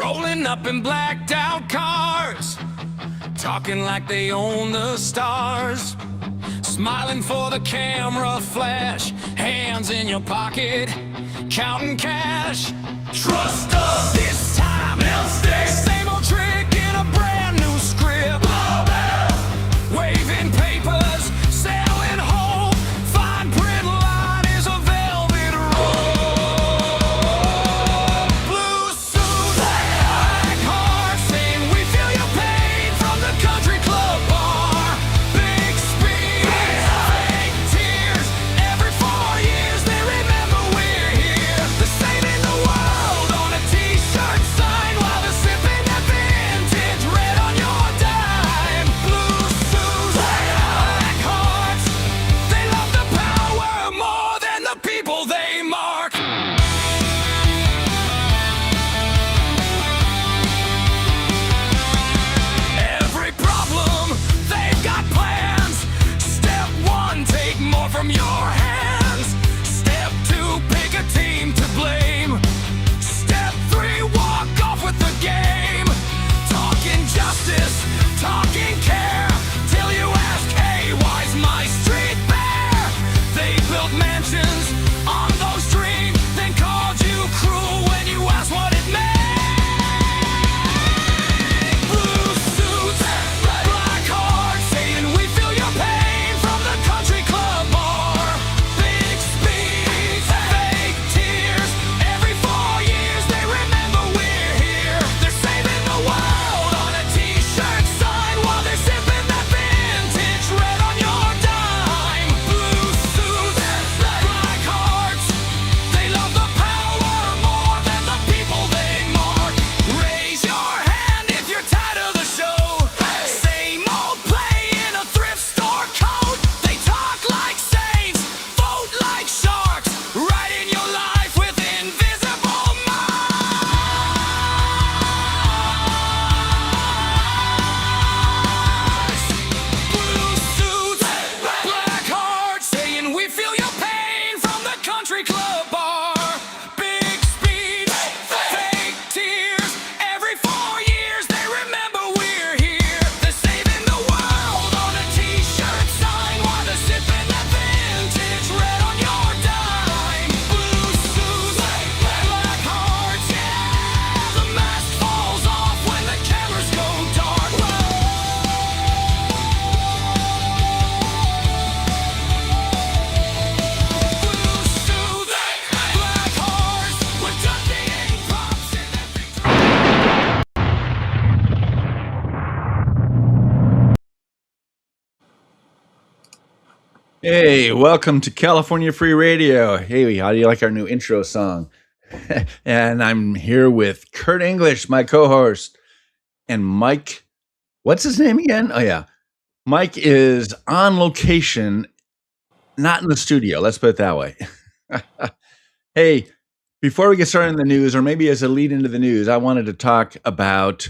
Rolling up in blacked out cars, talking like they own the stars. Smiling for the camera flash, hands in your pocket, counting cash. Trust us, this time they'll stay. Same old trick in a brand new script. Waving papers, selling hope. Fine print line is a velvet rope. Blue suits, black hearts, saying we feel your pain from the country club bar. Big speed, fake tears. Every 4 years they remember we're here. They're saving the world on a t-shirt sign while they're sipping that vintage red on your dime. Blue suits, black hearts, they love the power more than the people they mark. Every problem, they've got plans. Step 1, take more from your hands. Step 2, pick a team to blame. Step 3, walk off with the game. Talking justice, talking care, till you ask, hey, why's my street bare? They built mansions on those dreams, then called you cruel when you asked what it meant. Blue suits, black hearts, saying we feel your pain from the country club bar. Big speeds, fake tears. Every 4 years they remember we're here. They're saving the world on a t-shirt sign while they're sipping that vintage red on your dime. Blue suits, black hearts, they love the power more than the people they mark. Raise your hand if you're tired of the show. Same old play in a thrift store coat. They talk like saints, vote like sharks, writing your life with invisible marks. Blue suits, black hearts, saying we feel your pain from the country club bar. Big speed, fake tears. Every 4 years they remember we're here. They're saving the world on a t-shirt sign while they're sipping that vintage red on your dime. Blue suits, black hearts, yeah. The mask falls off when the cameras go dark. Blue suits, black hearts, with Dundee ain't pops in that Hey, welcome to California Free Radio. Hey, how do you like our new intro song? And I'm here with Kurt English, my co-host, and Mike. What's his name again? Oh yeah, Mike is on location, not in the studio. Let's put it that way. Hey, before we get started in the news, or maybe as a lead into the news, I wanted to talk about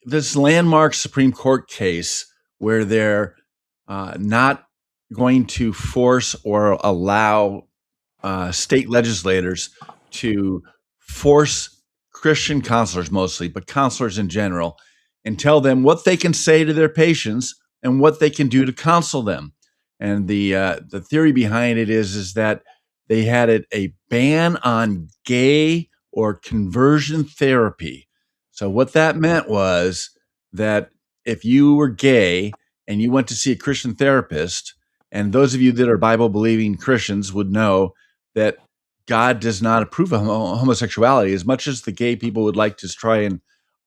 this landmark Supreme Court case where they're not going to force or allow state legislators to force Christian counselors mostly, but counselors in general, and tell them what they can say to their patients and what they can do to counsel them. And the theory behind it is that they had a ban on gay or conversion therapy. So what that meant was that if you were gay and you went to see a Christian therapist, and those of you that are Bible-believing Christians would know that God does not approve of homosexuality. As much as the gay people would like to try and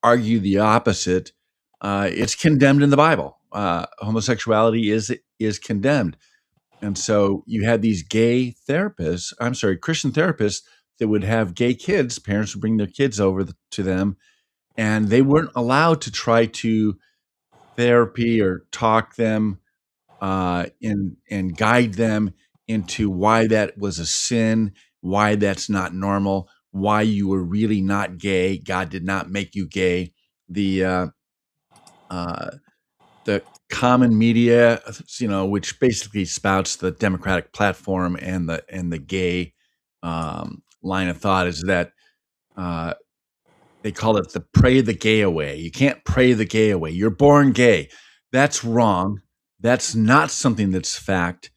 argue the opposite, it's condemned in the Bible. Homosexuality is condemned. And so you had these Christian therapists that would have gay kids. Parents would bring their kids over to them, and they weren't allowed to try to therapy or talk them and guide them into why that was a sin, why that's not normal, why you were really not gay. God did not make you gay. The common media, which basically spouts the Democratic platform and the gay line of thought, is that they call it the pray the gay away. You can't pray the gay away. You're born gay. That's wrong. That's not something that's fact.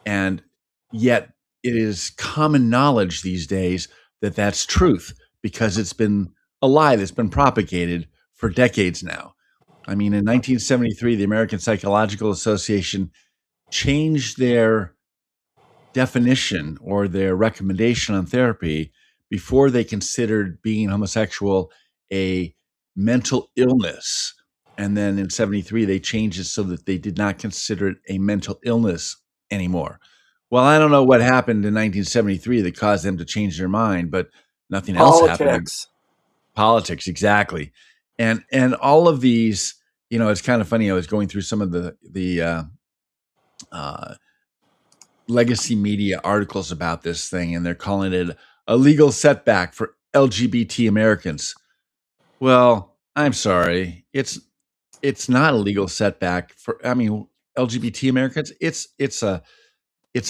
And yet it is common knowledge these days that that's truth because it's been a lie that's been propagated for decades now. I mean, in 1973, the American Psychological Association changed their definition or their recommendation on therapy before they considered being homosexual a mental illness. And then in 73, they changed it so that they did not consider it a mental illness anymore. Well, I don't know what happened in 1973 that caused them to change their mind, but nothing else happened. Politics, exactly. And all of these, it's kind of funny. I was going through some of the uh, legacy media articles about this thing, and they're calling it a legal setback for LGBT Americans. Well, I'm sorry, it's not a legal setback for. I mean, LGBT Americans. It's a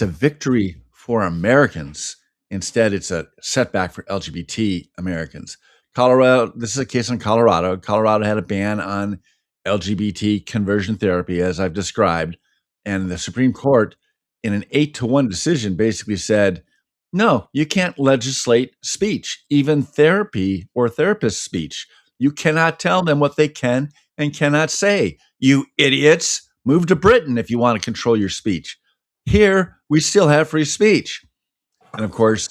victory for Americans. Instead, it's a setback for LGBT Americans. Colorado. This is a case in Colorado. Colorado had a ban on LGBT conversion therapy, as I've described, and the Supreme Court, in an 8-1 decision, basically said, no, you can't legislate speech, even therapy or therapist speech. You cannot tell them what they can and cannot say. You idiots, move to Britain if you want to control your speech. Here, we still have free speech. And of course,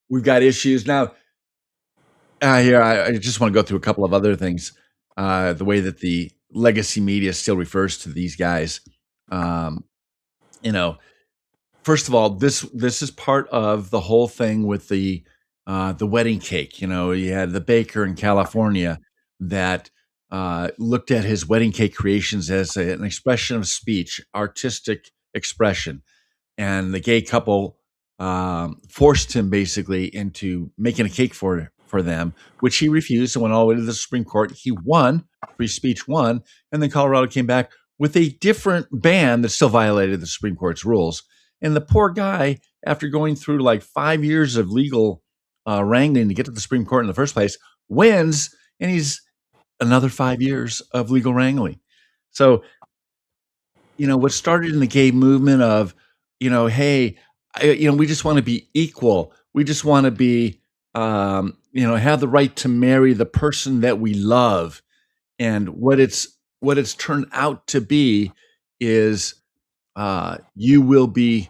we've got issues now. Here, I just want to go through a couple of other things. The way that the legacy media still refers to these guys. Um, you know, First of all, this is part of the whole thing with the wedding cake. You had the baker in California that looked at his wedding cake creations as an expression of speech, artistic expression, and the gay couple forced him basically into making a cake for them, which he refused and went all the way to the Supreme Court. He won, free speech won, and then Colorado came back with a different ban that still violated the Supreme Court's rules. And the poor guy, after going through like 5 years of legal wrangling to get to the Supreme Court in the first place, wins, and he's another 5 years of legal wrangling. So what started in the gay movement of, hey, we just want to be equal. We just want to be, have the right to marry the person that we love. And what it's turned out to be is you will be,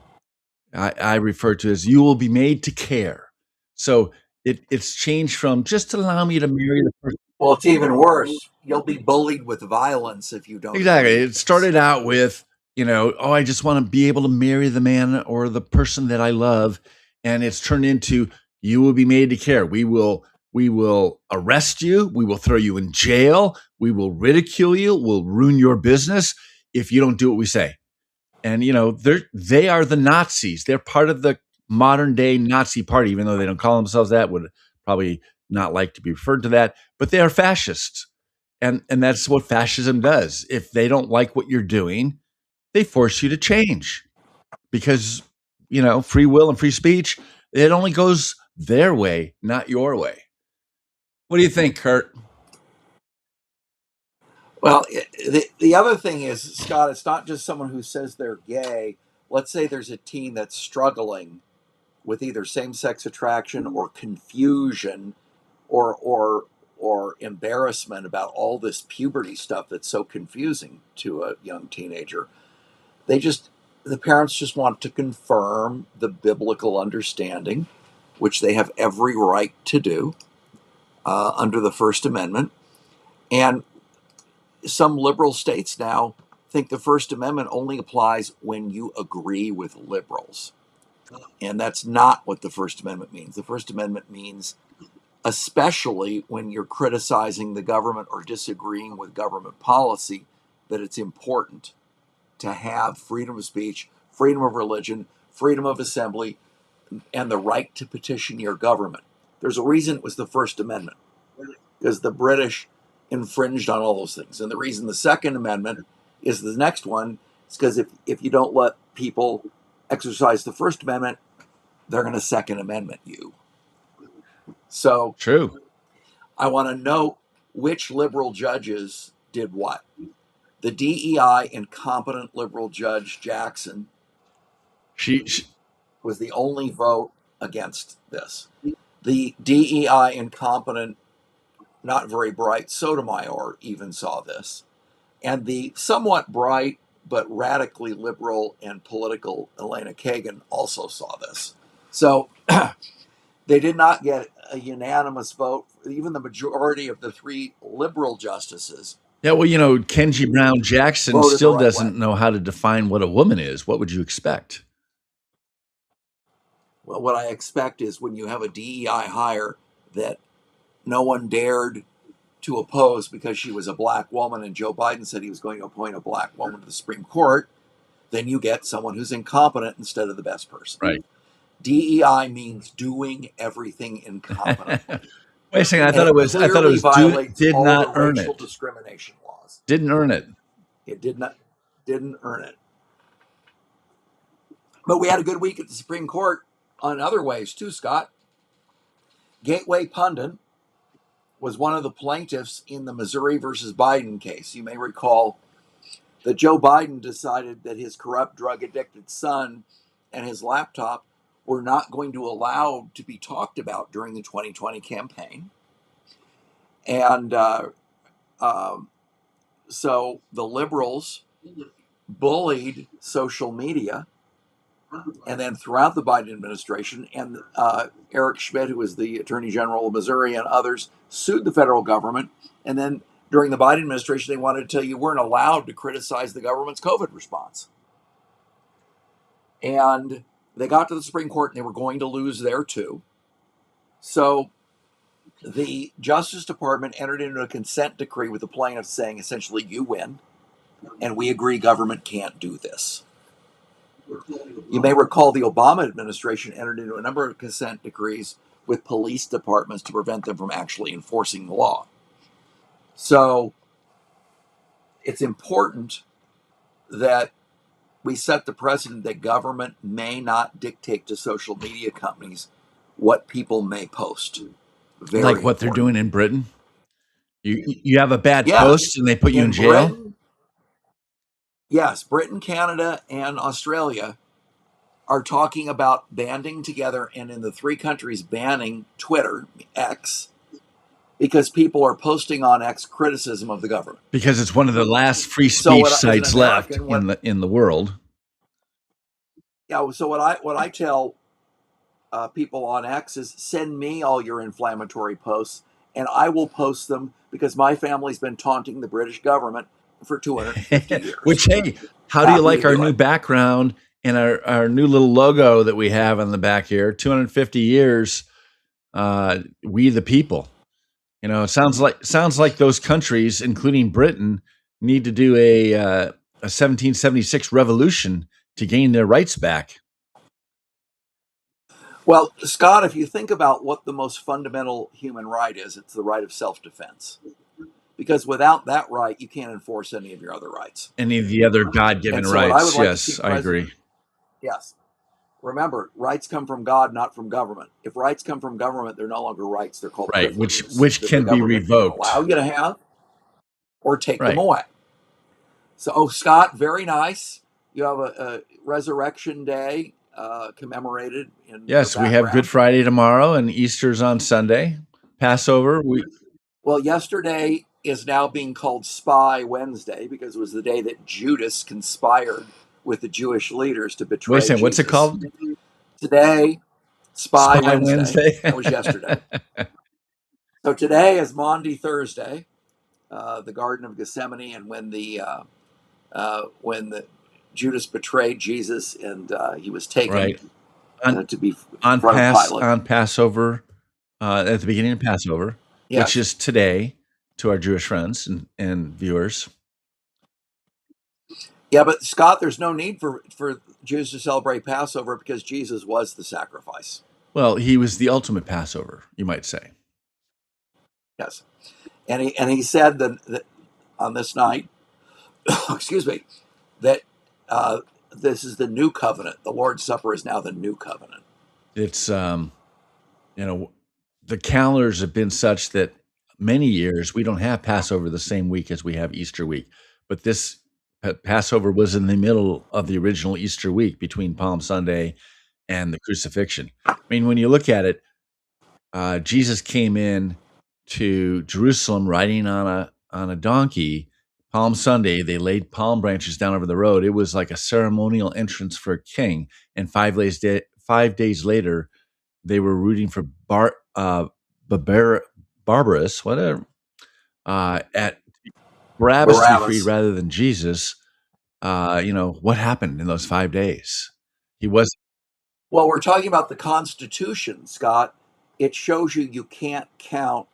I refer to as you will be made to care. So it's changed from just allow me to marry the person. Well, it's even worse. You'll be bullied with violence if you don't Exactly. agree. It started out with, oh, I just want to be able to marry the man or the person that I love. And it's turned into you will be made to care. We will arrest you. We will throw you in jail. We will ridicule you. We'll ruin your business if you don't do what we say. And they are the Nazis. They're part of the modern day Nazi party, even though they don't call themselves that. Would probably not like to be referred to that, but they are fascists. And that's what fascism does. If they don't like what you're doing, they force you to change because, free will and free speech, it only goes their way, not your way. What do you think, Kurt? Well, the other thing is, Scott, it's not just someone who says they're gay. Let's say there's a teen that's struggling with either same-sex attraction or confusion or embarrassment about all this puberty stuff that's so confusing to a young teenager. The parents just want to confirm the biblical understanding, which they have every right to do under the First Amendment. And some liberal states now think the First Amendment only applies when you agree with liberals. And that's not what the First Amendment means. The First Amendment means, especially when you're criticizing the government or disagreeing with government policy, that it's important to have freedom of speech, freedom of religion, freedom of assembly, and the right to petition your government. There's a reason it was the First Amendment, because the British infringed on all those things. And the reason the Second Amendment is the next one is because if you don't let people exercise the First Amendment, they're going to Second Amendment you. So True. I want to know which liberal judges did what. The DEI incompetent liberal judge Jackson She was the only vote against this. The DEI incompetent, not very bright Sotomayor even saw this. And the somewhat bright but radically liberal and political Elena Kagan also saw this. So they did not get a unanimous vote. Even the majority of the 3 liberal justices Yeah, well, Kenji Brown Jackson voted the still right doesn't way. know how to define what a woman is. What would you expect? Well, what I expect is when you have a DEI hire that no one dared to oppose because she was a black woman, and Joe Biden said he was going to appoint a black woman to the Supreme Court, then you get someone who's incompetent instead of the best person. Right. DEI means doing everything incompetently. Wait a second. I And thought it was clearly violates did all not the earn racial it. discrimination laws. Didn't earn it. It didn't earn it. But we had a good week at the Supreme Court on other ways too, Scott. Gateway Pundit was one of the plaintiffs in the Missouri versus Biden case. You may recall that Joe Biden decided that his corrupt, drug-addicted son and his laptop were not going to allow to be talked about during the 2020 campaign. And so the liberals bullied social media, and then throughout the Biden administration, and Eric Schmidt, who was the Attorney General of Missouri, and others sued the federal government. And then during the Biden administration, they wanted to tell you weren't allowed to criticize the government's COVID response. And they got to the Supreme Court, and they were going to lose there too. So the Justice Department entered into a consent decree with the plaintiffs saying, essentially, you win, and we agree government can't do this. You may recall the Obama administration entered into a number of consent decrees with police departments to prevent them from actually enforcing the law. So it's important that we set the precedent that government may not dictate to social media companies what people may post. Very Like what they're important. doing in Britain. You have a bad Yeah. post and they put you in jail. Britain, yes, Britain, Canada, and Australia are talking about banding together, and in the 3 countries banning Twitter, X, because people are posting on X criticism of the government. Because it's one of the last free So speech as an sites left American, in the world. Yeah. So what I tell people on X is send me all your inflammatory posts, and I will post them because my family's been taunting the British government for 250 years. Which, hey, how do you Happy like to our do new it. background and our new little logo that we have on the back here? 250 years, we the people. It sounds like those countries, including Britain, need to do a 1776 revolution to gain their rights back. Well, Scott, if you think about what the most fundamental human right is, it's the right of self-defense. Because without that right, you can't enforce any of your other rights. Any of the other God-given And so what I rights. would like to Yes, see I agree. Yes. Remember, rights come from God, not from government. If rights come from government, they're no longer rights. They're called Right, privileges which that can the be government revoked. can allow you to have or take Right. them away. So, Scott, very nice. You have a Resurrection Day commemorated in Yes, your we have Good background. Friday tomorrow and Easter's on Sunday. Passover, Well, yesterday is now being called Spy Wednesday because it was the day that Judas conspired with the Jewish leaders to betray wait a second, what's it Jesus. called? Today, Spy Spy Wednesday. Wednesday. That was yesterday. So today is Maundy Thursday, the Garden of Gethsemane, and when the Judas betrayed Jesus and he was taken Right. to be on in front of Pilate. Passover, at the beginning of Passover, Yes. which is today, to our Jewish friends and viewers. Yeah, but Scott, there's no need for Jews to celebrate Passover because Jesus was the sacrifice. Well, he was the ultimate Passover, you might say. Yes, and he said that on this night, excuse me, that this is the new covenant. The Lord's Supper is now the new covenant. It's the calendars have been such that many years, we don't have Passover the same week as we have Easter week, but this Passover was in the middle of the original Easter week between Palm Sunday and the crucifixion. I mean, when you look at it, Jesus came in to Jerusalem riding on a donkey. Palm Sunday, they laid palm branches down over the road. It was like a ceremonial entrance for a king. And 5 days later, they were rooting for Barbarous, whatever, at Barabbas to be freed Barabbas. rather than Jesus. What happened in those 5 days? He was Well, we're talking about the Constitution, Scott. It shows you can't count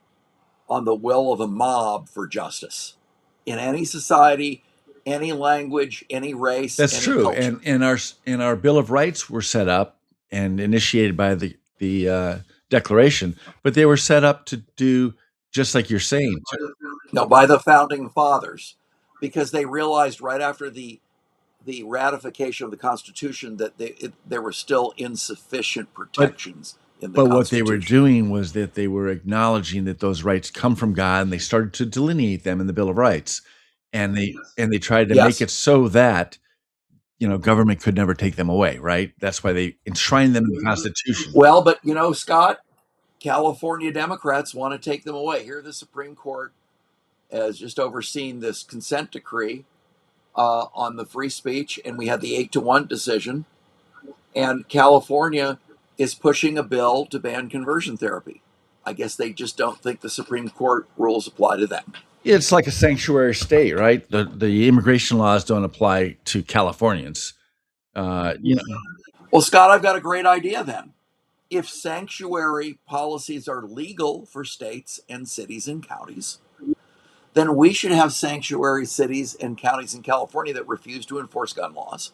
on the will of a mob for justice in any society, any language, any race, That's any true. culture. And our Bill of Rights were set up and initiated by the Declaration, but they were set up to do just like you're saying. No, by the founding fathers, because they realized right after the ratification of the Constitution that there were still insufficient protections in the But what they were Constitution. doing was that they were acknowledging that those rights come from God, and they started to delineate them in the Bill of Rights, and they tried to make Yes. it so that government could never take them away. Right? That's why they enshrined them in the Constitution. Well, but Scott, California Democrats want to take them away. Here, the Supreme Court has just overseen this consent decree on the free speech, and we had the 8-1 decision. And California is pushing a bill to ban conversion therapy. I guess they just don't think the Supreme Court rules apply to them. It's like a sanctuary state, right? The immigration laws don't apply to Californians. Well, Scott, I've got a great idea then. If sanctuary policies are legal for states and cities and counties, then we should have sanctuary cities and counties in California that refuse to enforce gun laws,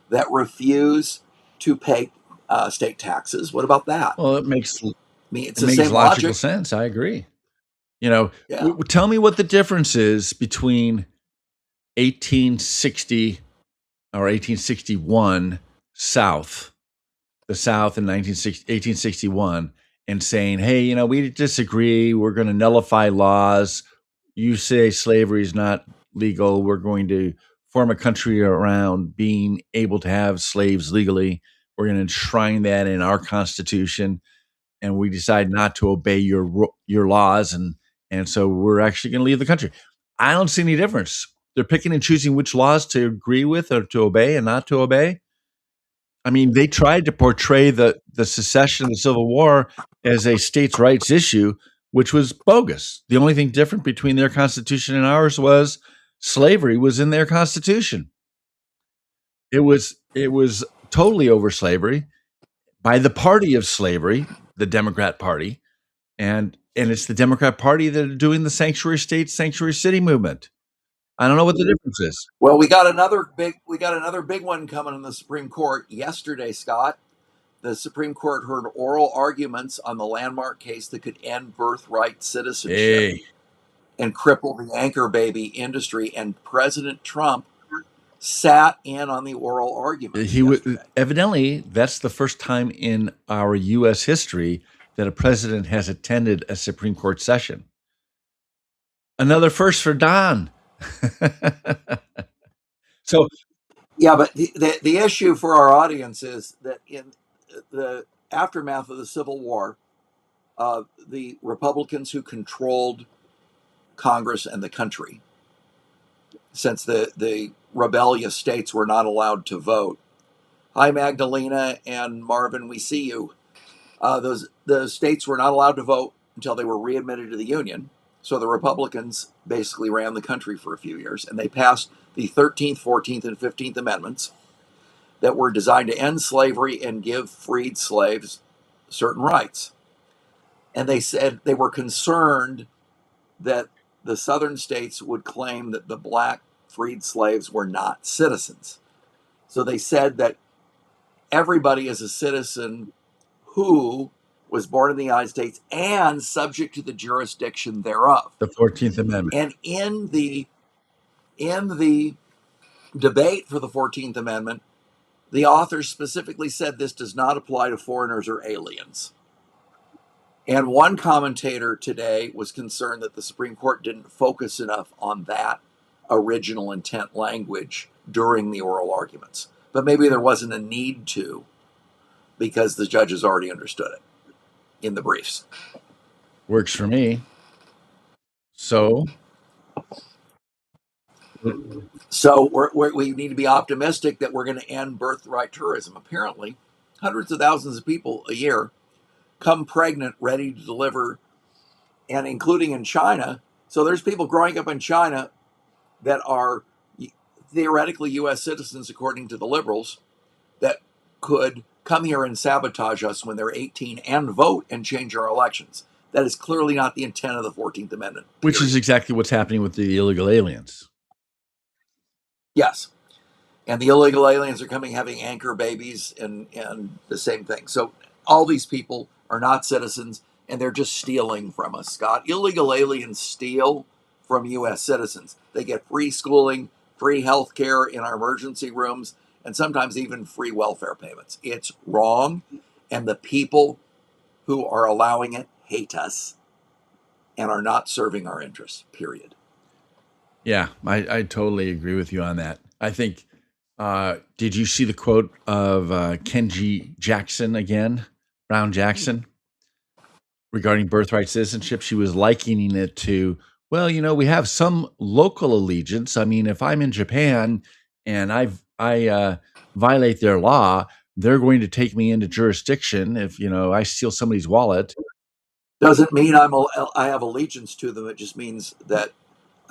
that refuse to pay state taxes. What about that? Well, it makes It's it the makes same logical logic. sense. I agree. Yeah. Tell me what the difference is between 1860 or 1861 South, the South in 1861, and saying, hey, we disagree. We're going to nullify laws. You say slavery is not legal. We're going to form a country around being able to have slaves legally. We're going to enshrine that in our Constitution, and we decide not to obey your laws, and so we're actually going to leave the country. I don't see any difference. They're picking and choosing which laws to agree with or to obey and not to obey. I mean, they tried to portray the secession and the Civil War as a states' rights issue, which was bogus. The only thing different between their Constitution and ours was slavery was in their Constitution. It was totally over slavery by the party of slavery, the Democrat Party, and it's the Democrat Party that are doing the sanctuary state, sanctuary city movement. I don't know what the difference is. Well, we got another big one coming in the Supreme Court yesterday, Scott. The Supreme Court heard oral arguments on the landmark case that could end birthright citizenship Hey, and cripple the anchor baby industry. And President Trump sat in on the oral argument. evidently that's the first time in our U.S. history that a president has attended a Supreme Court session. Another first for Don. So Yeah, but the issue for our audience is that in the aftermath of the Civil War, the Republicans who controlled Congress and the country, since the rebellious states were not allowed to vote. Hi, Magdalena and Marvin, we see you. The states were not allowed to vote until they were readmitted to the Union. So the Republicans basically ran the country for a few years, and they passed the 13th, 14th, and 15th Amendments that were designed to end slavery and give freed slaves certain rights. And they said they were concerned that the southern states would claim that the black freed slaves were not citizens. So they said that everybody is a citizen who was born in the United States and subject to the jurisdiction thereof. the 14th Amendment. And in the debate for the 14th Amendment, the authors specifically said this does not apply to foreigners or aliens. And one commentator today was concerned that the Supreme Court didn't focus enough on that original intent language during the oral arguments. But maybe there wasn't a need to because the judges already understood it in the briefs. Works for me. So, So we need to be optimistic that we're going to end birthright tourism. Apparently, hundreds of thousands of people a year come pregnant, ready to deliver, and including in China. So there's people growing up in China that are theoretically U.S. citizens, according to the liberals, that could come here and sabotage us when they're 18 and vote and change our elections. That is clearly not the intent of the 14th Amendment. which is period. exactly what's happening with the illegal aliens. Yes. And the illegal aliens are coming having anchor babies and the same thing. So all these people are not citizens and they're just stealing from us, Scott. Illegal aliens steal from U.S. citizens. They get free schooling, free health care in our emergency rooms, and sometimes even free welfare payments. It's wrong. And the people who are allowing it hate us and are not serving our interests, period. Yeah, I totally agree with you on that. I think, did you see the quote of Kenji Jackson again, Brown Jackson, regarding birthright citizenship? She was likening it to, well, we have some local allegiance. I mean, if I'm in Japan and I violate their law, they're going to take me into jurisdiction if I steal somebody's wallet. Doesn't mean I have allegiance to them. It just means that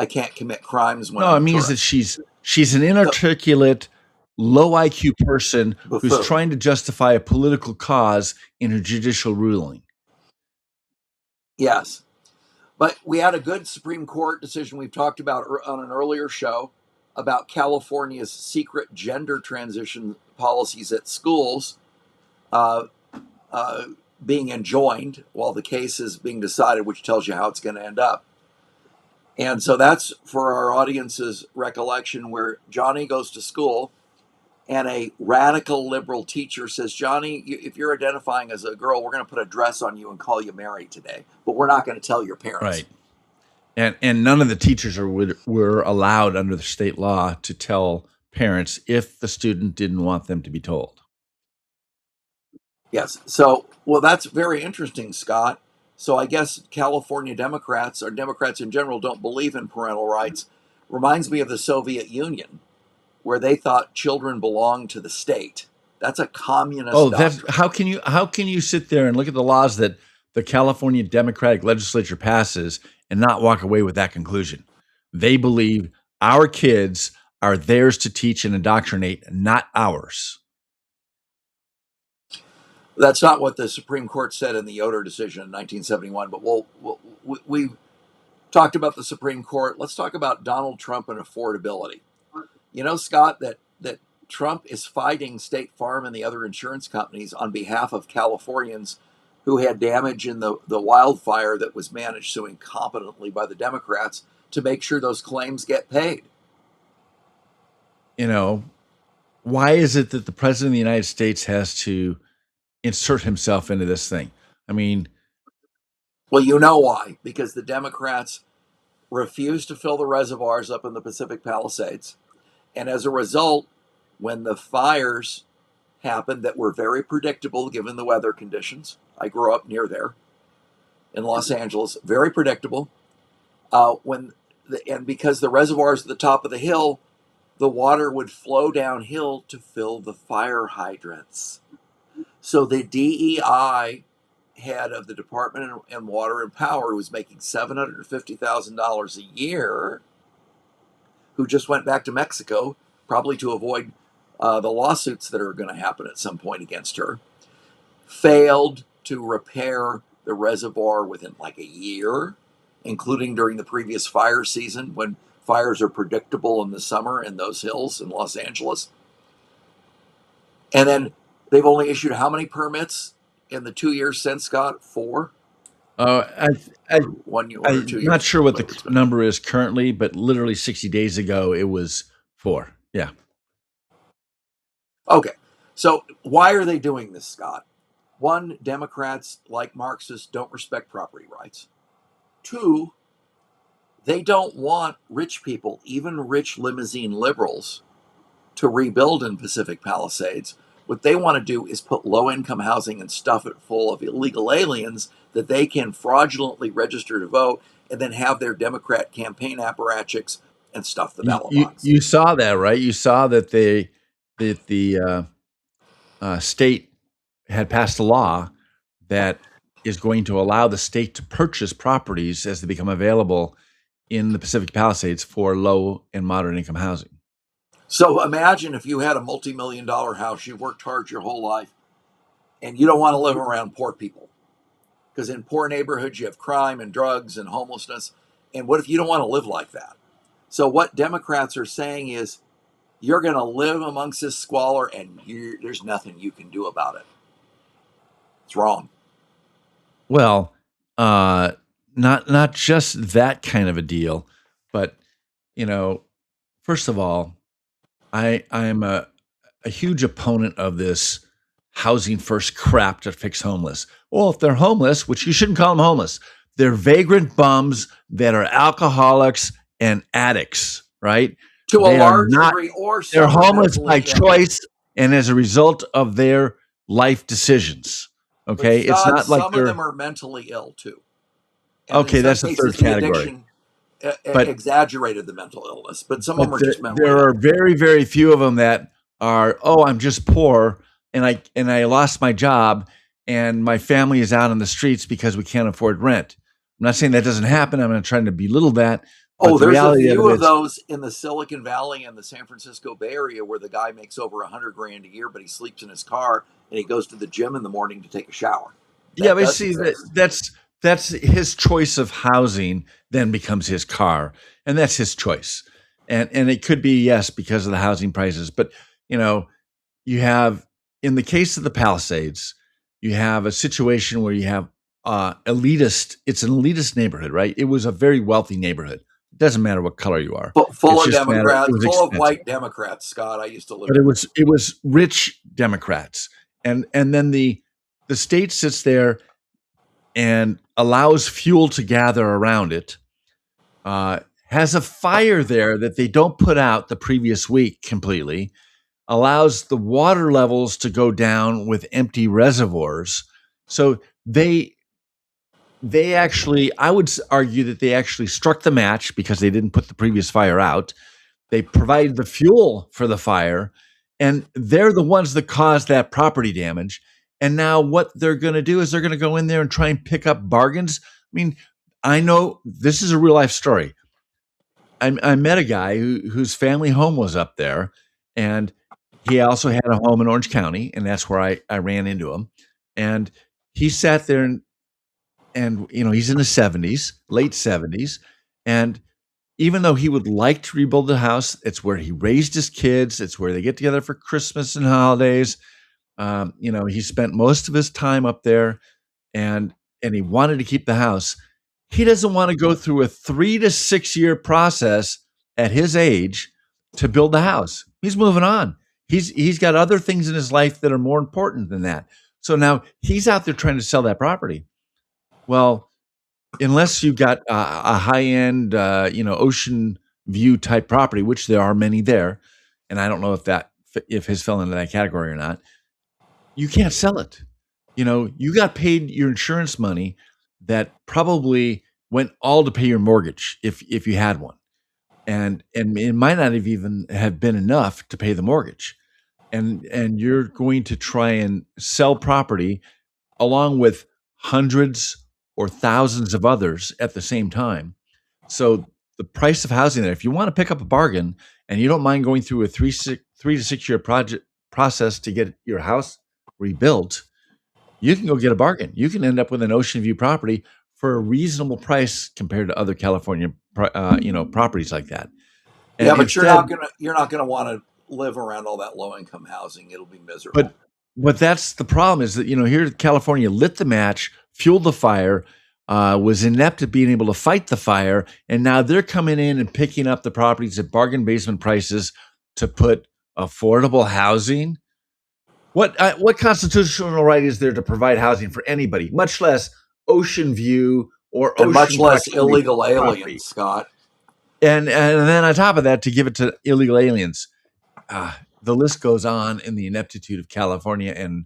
I can't commit crimes when No, it I'm means that tourist. she's an inarticulate, low IQ person who's Buffoon. trying to justify a political cause in her judicial ruling. Yes. But we had a good Supreme Court decision we've talked about on an earlier show about California's secret gender transition policies at schools uh, being enjoined while the case is being decided, which tells you how it's going to end up. And so that's for our audience's recollection, where Johnny goes to school and a radical liberal teacher says, Johnny, if you're identifying as a girl, we're going to put a dress on you and call you Mary today, but we're not going to tell your parents. Right. And none of the teachers were allowed under the state law to tell parents if the student didn't want them to be told. Yes. So, well, that's very interesting, Scott. So I guess California Democrats, or Democrats in general, don't believe in parental rights. Reminds me of the Soviet Union, where they thought children belonged to the state. That's a communist doctrine. How can you sit there and look at the laws that the California Democratic Legislature passes and not walk away with that conclusion? They believe our kids are theirs to teach and indoctrinate, not ours. That's not what the Supreme Court said in the Yoder decision in 1971. But we've talked about the Supreme Court. Let's talk about Donald Trump and affordability. You know, Scott, that Trump is fighting State Farm and the other insurance companies on behalf of Californians who had damage in the wildfire that was managed so incompetently by the Democrats to make sure those claims get paid. Why is it that the president of the United States has to insert himself into this thing? I mean, well, you know why? Because the Democrats refused to fill the reservoirs up in the Pacific Palisades. And as a result, when the fires happened that were very predictable given the weather conditions, I grew up near there in Los Angeles, very predictable. And because the reservoirs at the top of the hill, the water would flow downhill to fill the fire hydrants. So the DEI head of the Department of Water and Power, who was making $750,000 a year, who just went back to Mexico, probably to avoid the lawsuits that are going to happen at some point against her, failed to repair the reservoir within like a year, including during the previous fire season when fires are predictable in the summer in those hills in Los Angeles. And then they've only issued how many permits in the 2 years since, Scott? 4? I'm 1 year or 2 years. not sure what the number is currently, but literally 60 days ago, it was 4. Yeah. Okay. So why are they doing this, Scott? One, Democrats, like Marxists, don't respect property rights. Two, they don't want rich people, even rich limousine liberals, to rebuild in Pacific Palisades. What they want to do is put low income housing and stuff it full of illegal aliens that they can fraudulently register to vote and then have their Democrat campaign apparatchiks and stuff the ballot box. You saw that, right? You saw that the state had passed a law that is going to allow the state to purchase properties as they become available in the Pacific Palisades for low and moderate income housing. So imagine if you had a multi-million-dollar house, you worked hard your whole life, and you don't want to live around poor people. Because in poor neighborhoods, you have crime and drugs and homelessness. And what if you don't want to live like that? So what Democrats are saying is, you're going to live amongst this squalor, and there's nothing you can do about it. It's wrong. Well, not just that kind of a deal, but first of all, I am a huge opponent of this housing first crap to fix homeless. Well, if they're homeless, which you shouldn't call them homeless, they're vagrant bums that are alcoholics and addicts, right? To They a are large not- degree, or They're some are homeless by mentally ill. choice and as a result of their life decisions. But Okay, it's Scott, not like some of they're them are mentally ill too. And okay. in some That's the cases, third the category. addiction But- exaggerated the mental illness, but some of them But are just mentally there ill. are very, very few of them that are, I'm just poor and I lost my job and my family is out on the streets because we can't afford rent. I'm not saying that doesn't happen. I'm not trying to belittle that. But Oh, the there's a reality few it of is- those in the Silicon Valley and the San Francisco Bay Area where the guy makes over $100,000 a year, but he sleeps in his car and he goes to the gym in the morning to take a shower. That Yeah, but does see, exist. that's his choice of housing then becomes his car, and that's his choice. And it could be, yes, because of the housing prices, but you have, in the case of the Palisades, you have a situation where you have elitist. It's an elitist neighborhood, right? It was a very wealthy neighborhood. It doesn't matter what color you are. Full It's of just a matter- Democrats, it was full of expensive. white Democrats, Scott. I used to live But there. it was rich Democrats, and then the state sits there and allows fuel to gather around it. Has a fire there that they don't put out the previous week completely. Allows the water levels to go down with empty reservoirs. So they actually, I would argue that they actually struck the match because they didn't put the previous fire out. They provided the fuel for the fire, and they're the ones that caused that property damage. And now what they're going to do is they're going to go in there and try and pick up bargains. I mean, I know this is a real life story. I met a guy whose family home was up there, and he also had a home in Orange County, and that's where I ran into him. And he sat there and he's in his 70s, late 70s, and even though he would like to rebuild the house, it's where he raised his kids. It's where they get together for Christmas and holidays. He spent most of his time up there, and he wanted to keep the house. He doesn't want to go through a 3 to 6 year process at his age to build the house. He's moving on. He's got other things in his life that are more important than that. So now he's out there trying to sell that property. Well, unless you've got a high end, ocean view type property, which there are many there, and I don't know if his fell into that category or not, you can't sell it. You got paid your insurance money that probably went all to pay your mortgage if you had one, and it might not have even have been enough to pay the mortgage, and you're going to try and sell property along with hundreds or thousands of others at the same time. So the price of housing there, if you want to pick up a bargain and you don't mind going through a 3 to 6 year process to get your house rebuilt, you can go get a bargain. You can end up with an ocean view property for a reasonable price compared to other California, properties like that. And Yeah, but you're instead- not gonna want to live around all that low income housing. It'll be miserable. But that's the problem is that, here California lit the match, fueled the fire, was inept at being able to fight the fire. And now they're coming in and picking up the properties at bargain basement prices to put affordable housing. What constitutional right is there to provide housing for anybody, much less ocean view or And much ocean less proximity illegal property? aliens, Scott. And then on top of that, to give it to illegal aliens. The list goes on in the ineptitude of California and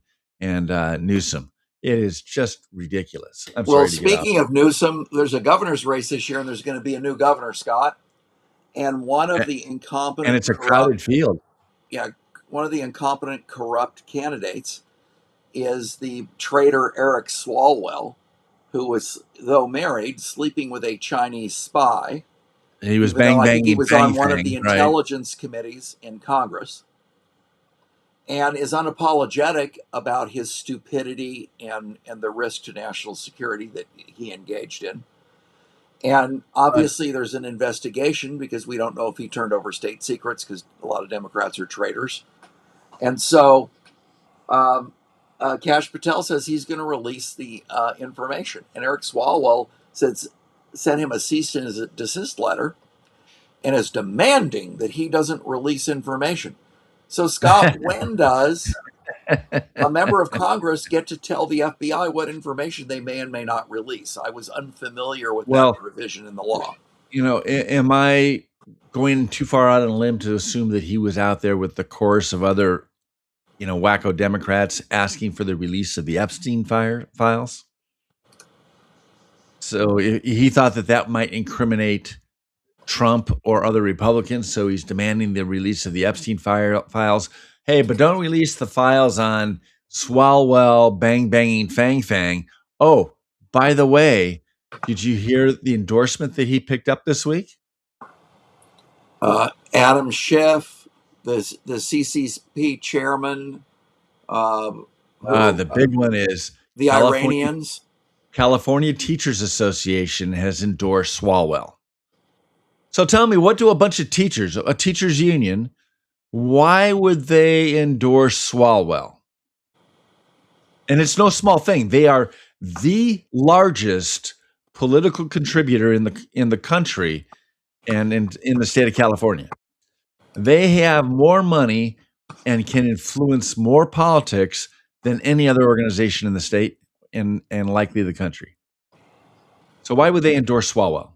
Newsom. It is just ridiculous. I'm Well, sorry to get off. speaking of Newsom, there's a governor's race this year, and there's going to be a new governor, Scott. And one of the And incompetent, it's a corrupt, crowded field. yeah, one of the incompetent, corrupt candidates is the traitor Eric Swalwell, who was, though married, sleeping with a Chinese spy. He was Even though I think he banging was Fang on one of the Fang, right? intelligence committees in Congress, and is unapologetic about his stupidity and the risk to national security that he engaged in. And But obviously, there's an investigation because we don't know if he turned over state secrets because a lot of Democrats are traitors. And so, um, Kash Patel says he's going to release the information. And Eric Swalwell sent him a cease and desist letter and is demanding that he doesn't release information. So, Scott, when does a member of Congress get to tell the FBI what information they may and may not release? I was unfamiliar with that well, provision in the law. am I going too far out on a limb to assume that he was out there with the chorus of other, wacko Democrats asking for the release of the Epstein files? So he thought that might incriminate Trump or other Republicans, so he's demanding the release of the Epstein files. Hey, but don't release the files on Swalwell banging Fang Fang. Oh, by the way, did you hear the endorsement that he picked up this week? Adam Schiff, the CCP chairman, The big one is the California, Iranians. California Teachers Association has endorsed Swalwell. So tell me, what do a bunch of teachers, a teachers union, why would they endorse Swalwell? And it's no small thing. They are the largest political contributor in the country and in the state of California. They have more money and can influence more politics than any other organization in the state and likely the country. So why would they endorse Swalwell?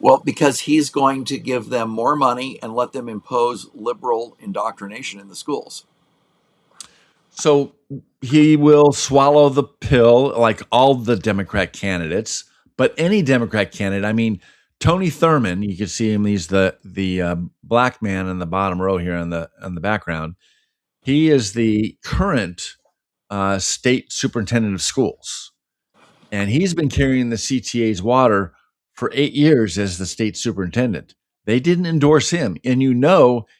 Well, because he's going to give them more money and let them impose liberal indoctrination in the schools. So he will swallow the pill like all the Democrat candidates, but any Democrat candidate. I mean, Tony Thurmond, you can see him. He's the black man in the bottom row here on the background. He is the current state superintendent of schools, and he's been carrying the CTA's water for 8 years as the state superintendent. They didn't endorse him, and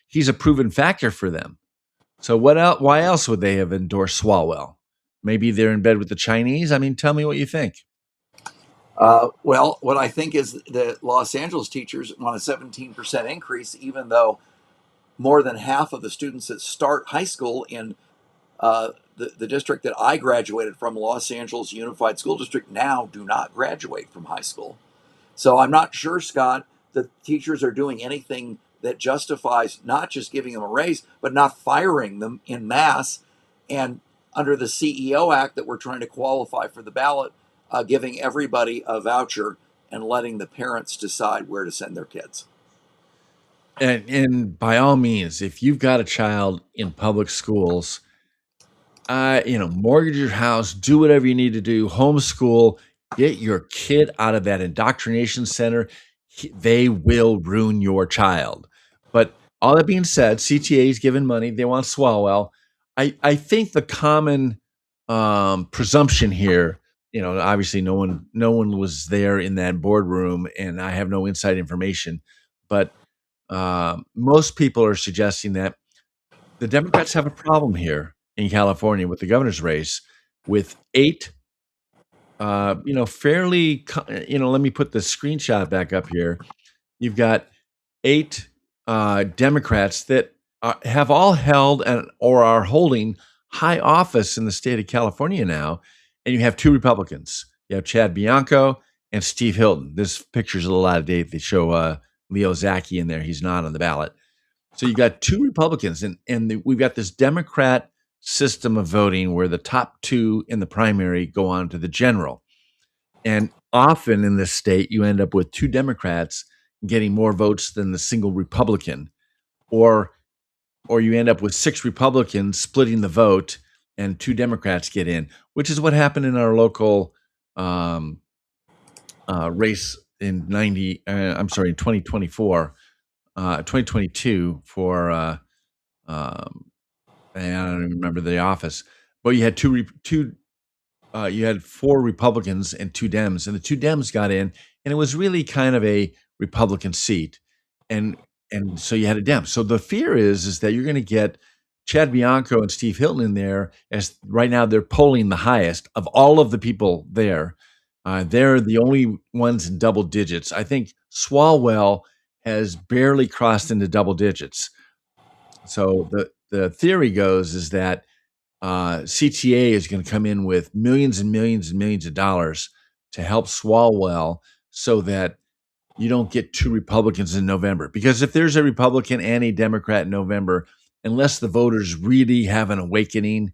he's a proven factor for them. So what else? Why else would they have endorsed Swalwell? Maybe they're in bed with the Chinese. I mean, tell me what you think. Well, what I think is the Los Angeles teachers want a 17% increase, even though more than half of the students that start high school in the district that I graduated from, Los Angeles Unified School District, now do not graduate from high school. So I'm not sure, Scott, that teachers are doing anything that justifies not just giving them a raise, but not firing them in mass. And under the CEO Act that we're trying to qualify for the ballot, giving everybody a voucher and letting the parents decide where to send their kids. And by all means, if you've got a child in public schools, mortgage your house, do whatever you need to do, homeschool, get your kid out of that indoctrination center. They will ruin your child. But all that being said, CTA's given money. They want Swalwell. I think the common presumption here, obviously no one was there in that boardroom, and I have no inside information, but most people are suggesting that the Democrats have a problem here in California with the governor's race with 8 fairly, let me put the screenshot back up here. You've got 8 Democrats that have all held or are holding high office in the state of California now, and you have 2 Republicans. You have Chad Bianco and Steve Hilton. This picture's a little out of date. They show Leo Zaki in there. He's not on the ballot. So you got 2 Republicans, and we've got this Democrat system of voting where the top two in the primary go on to the general. And often in this state, you end up with two Democrats getting more votes than the single Republican, or you end up with six Republicans splitting the vote and two Democrats get in, which is what happened in our local um, race in 2024, 2022 for and I don't even remember the office, but you had you had four Republicans and two Dems, and the two Dems got in, and it was really kind of a Republican seat, and so you had a Dem. So the fear is that you're going to get Chad Bianco and Steve Hilton in there, as right now they're polling the highest of all of the people there. They're the only ones in double digits. I think Swalwell has barely crossed into double digits. So the theory goes is that CTA is going to come in with millions and millions and millions of dollars to help Swalwell, so that you don't get two Republicans in November. Because if there's a Republican and a Democrat in November, unless the voters really have an awakening,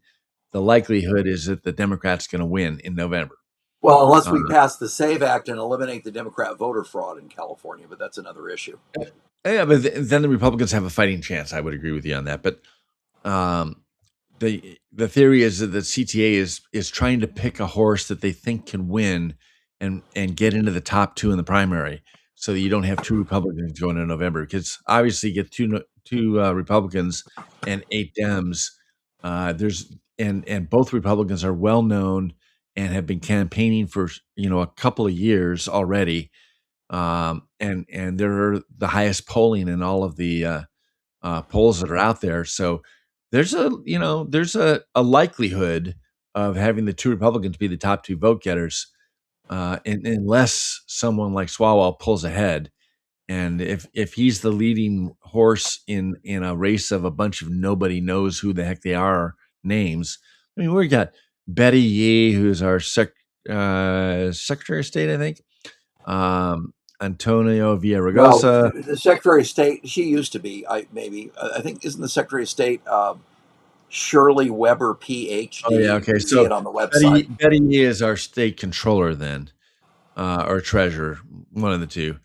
the likelihood is that the Democrat's going to win in November. Well, unless we Uh, pass the SAVE Act and eliminate the Democrat voter fraud in California, but that's another issue. yeah, but then the Republicans have a fighting chance. I would agree with you on that. But um, the theory is that the CTA is trying to pick a horse that they think can win and get into the top two in the primary, so that you don't have two Republicans going in November. Because obviously, you get two Republicans and eight Dems. There's and both Republicans are well known and have been campaigning for a couple of years already, and they're the highest polling in all of the polls that are out there. So there's a likelihood of having the two Republicans be the top two vote getters, unless someone like Swalwell pulls ahead. And if he's the leading horse in a race of a bunch of nobody knows who the heck they are names. I mean, we got Betty Yee, who's our Secretary of State, I think. Antonio Well, Villaraigosa. the Secretary of State, she used to be, I think, isn't the Secretary of State Shirley Weber, PhD? Oh yeah, You okay. can see So it on the website. Betty Yee is our state controller then, or treasurer, one of the two.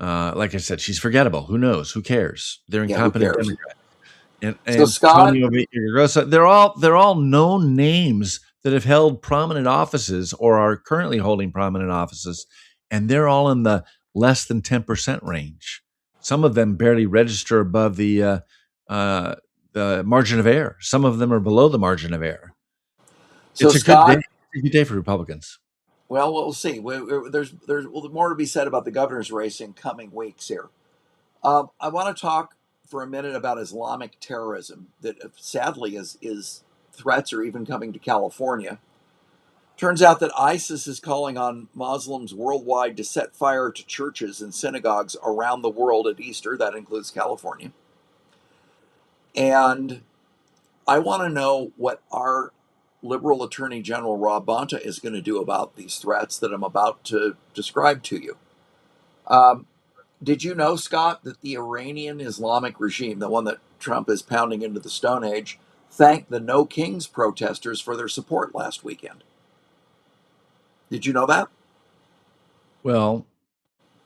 Like I said, she's forgettable. Who knows? Who cares? They're Yeah, who incompetent cares? Democrats. And So, Scott, Antonio Villaraigosa, they're all known names that have held prominent offices or are currently holding prominent offices, and they're all in the less than 10% range. Some of them barely register above the margin of error. Some of them are below the margin of error. so It's a good day. Scott, It's a good day for Republicans. well, we'll see. There's more to be said about the governor's race in coming weeks here. I want to talk for a minute about Islamic terrorism that sadly is threats are even coming to California. Turns out that ISIS is calling on Muslims worldwide to set fire to churches and synagogues around the world at Easter. That includes California. And I want to know what our liberal Attorney General Rob Bonta is going to do about these threats that I'm about to describe to you. Um, did you know, Scott, that the Iranian Islamic regime, the one that Trump is pounding into the Stone Age, thanked the No Kings protesters for their support last weekend? Did you know that? Well,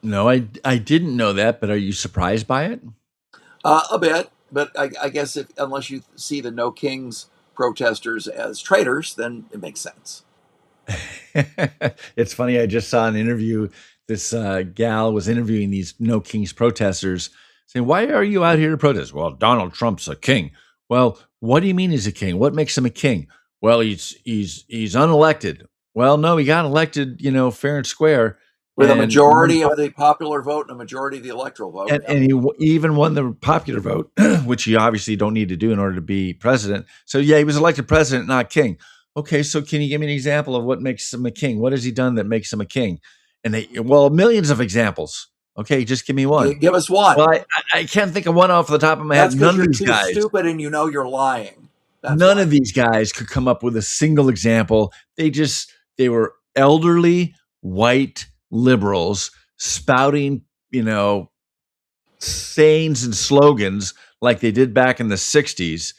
no, I didn't know that, but are you surprised by it? A bit, but I guess unless you see the No Kings protesters as traitors, then it makes sense. It's funny. I just saw an interview. This gal was interviewing these No Kings protesters, saying, "Why are you out here to protest?" Well, Donald Trump's a king. Well, what do you mean he's a king? What makes him a king? Well, he's unelected. Well, no, he got elected, fair and square, With a and majority of the popular vote and a majority of the electoral vote. and he even won the popular vote, which you obviously don't need to do in order to be president. So yeah, he was elected president, not king. Okay, so can you give me an example of what makes him a king? What has he done that makes him a king? And millions of examples. Okay, just give me one. Give us one. Well, I can't think of one off the top of my That's head. because None of you're these too guys. stupid and you know you're lying. That's None why. of these guys could come up with a single example. They were elderly white liberals spouting, sayings and slogans like they did back in the 60s.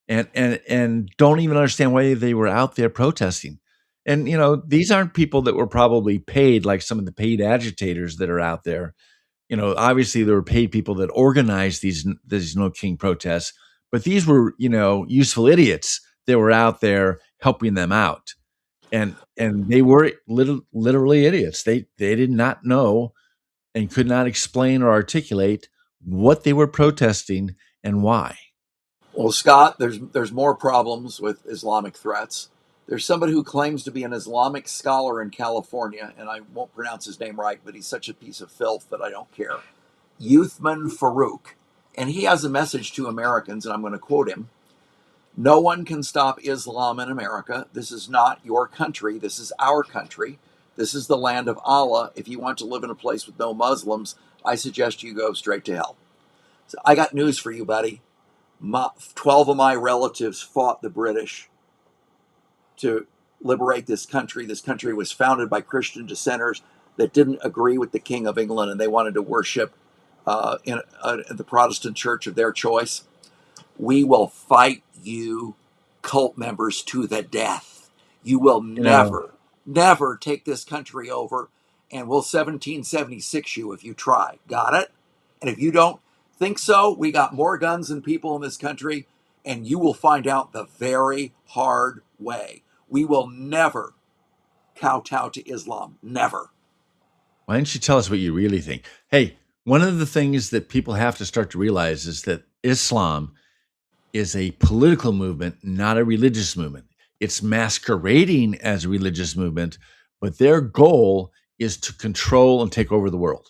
and don't even understand why they were out there protesting. And these aren't people that were probably paid like some of the paid agitators that are out there. Obviously there were paid people that organized these No King protests, but these were, useful idiots that were out there helping them out. And they were literally idiots. They did not know and could not explain or articulate what they were protesting and why. Well, Scott, there's more problems with Islamic threats. There's somebody who claims to be an Islamic scholar in California, and I won't pronounce his name right, but he's such a piece of filth that I don't care. Uthman Farouk. And he has a message to Americans, and I'm going to quote him. No one can stop Islam in America. This is not your country. This is our country. This is the land of Allah. If you want to live in a place with no Muslims, I suggest you go straight to hell. So I got news for you, buddy. 12 of my relatives fought the British to liberate this country. This country was founded by Christian dissenters that didn't agree with the King of England, and they wanted to worship in the Protestant church of their choice. We will fight you, cult members, to the death. You will never take this country over, and we'll 1776 you if you try. Got it? And if you don't think so, we got more guns than people in this country, and you will find out the very hard way. We will never kowtow to Islam. Never. Why don't you tell us what you really think? Hey, one of the things that people have to start to realize is that Islam is a political movement, not a religious movement. It's masquerading as a religious movement, but their goal is to control and take over the world.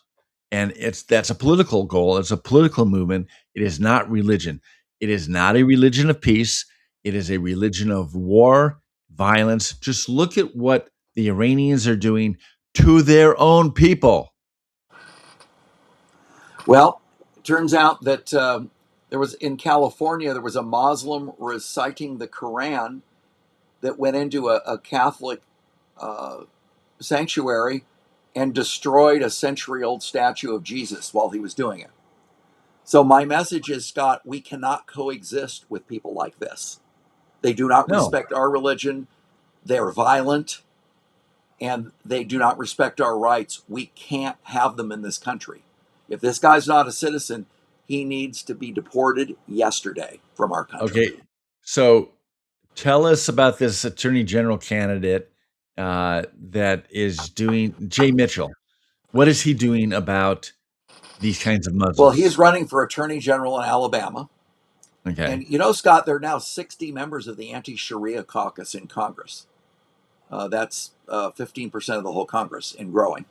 And that's a political goal. It's a political movement. It is not religion. It is not a religion of peace. It is a religion of war, violence. Just look at what the Iranians are doing to their own people. Well, it turns out that in California, there was a Muslim reciting the Quran that went into a Catholic sanctuary and destroyed a century-old statue of Jesus while he was doing it. So my message is, Scott, we cannot coexist with people like this. They do not respect our religion. They're violent, and they do not respect our rights. We can't have them in this country. If this guy's not a citizen, he needs to be deported yesterday from our country. Okay, so tell us about this attorney general candidate that is doing, Jay Mitchell. What is he doing about these kinds of Muslims? Well, he is running for attorney general in Alabama. Okay. And Scott, there are now 60 members of the anti-Sharia caucus in Congress. That's 15% of the whole Congress and growing.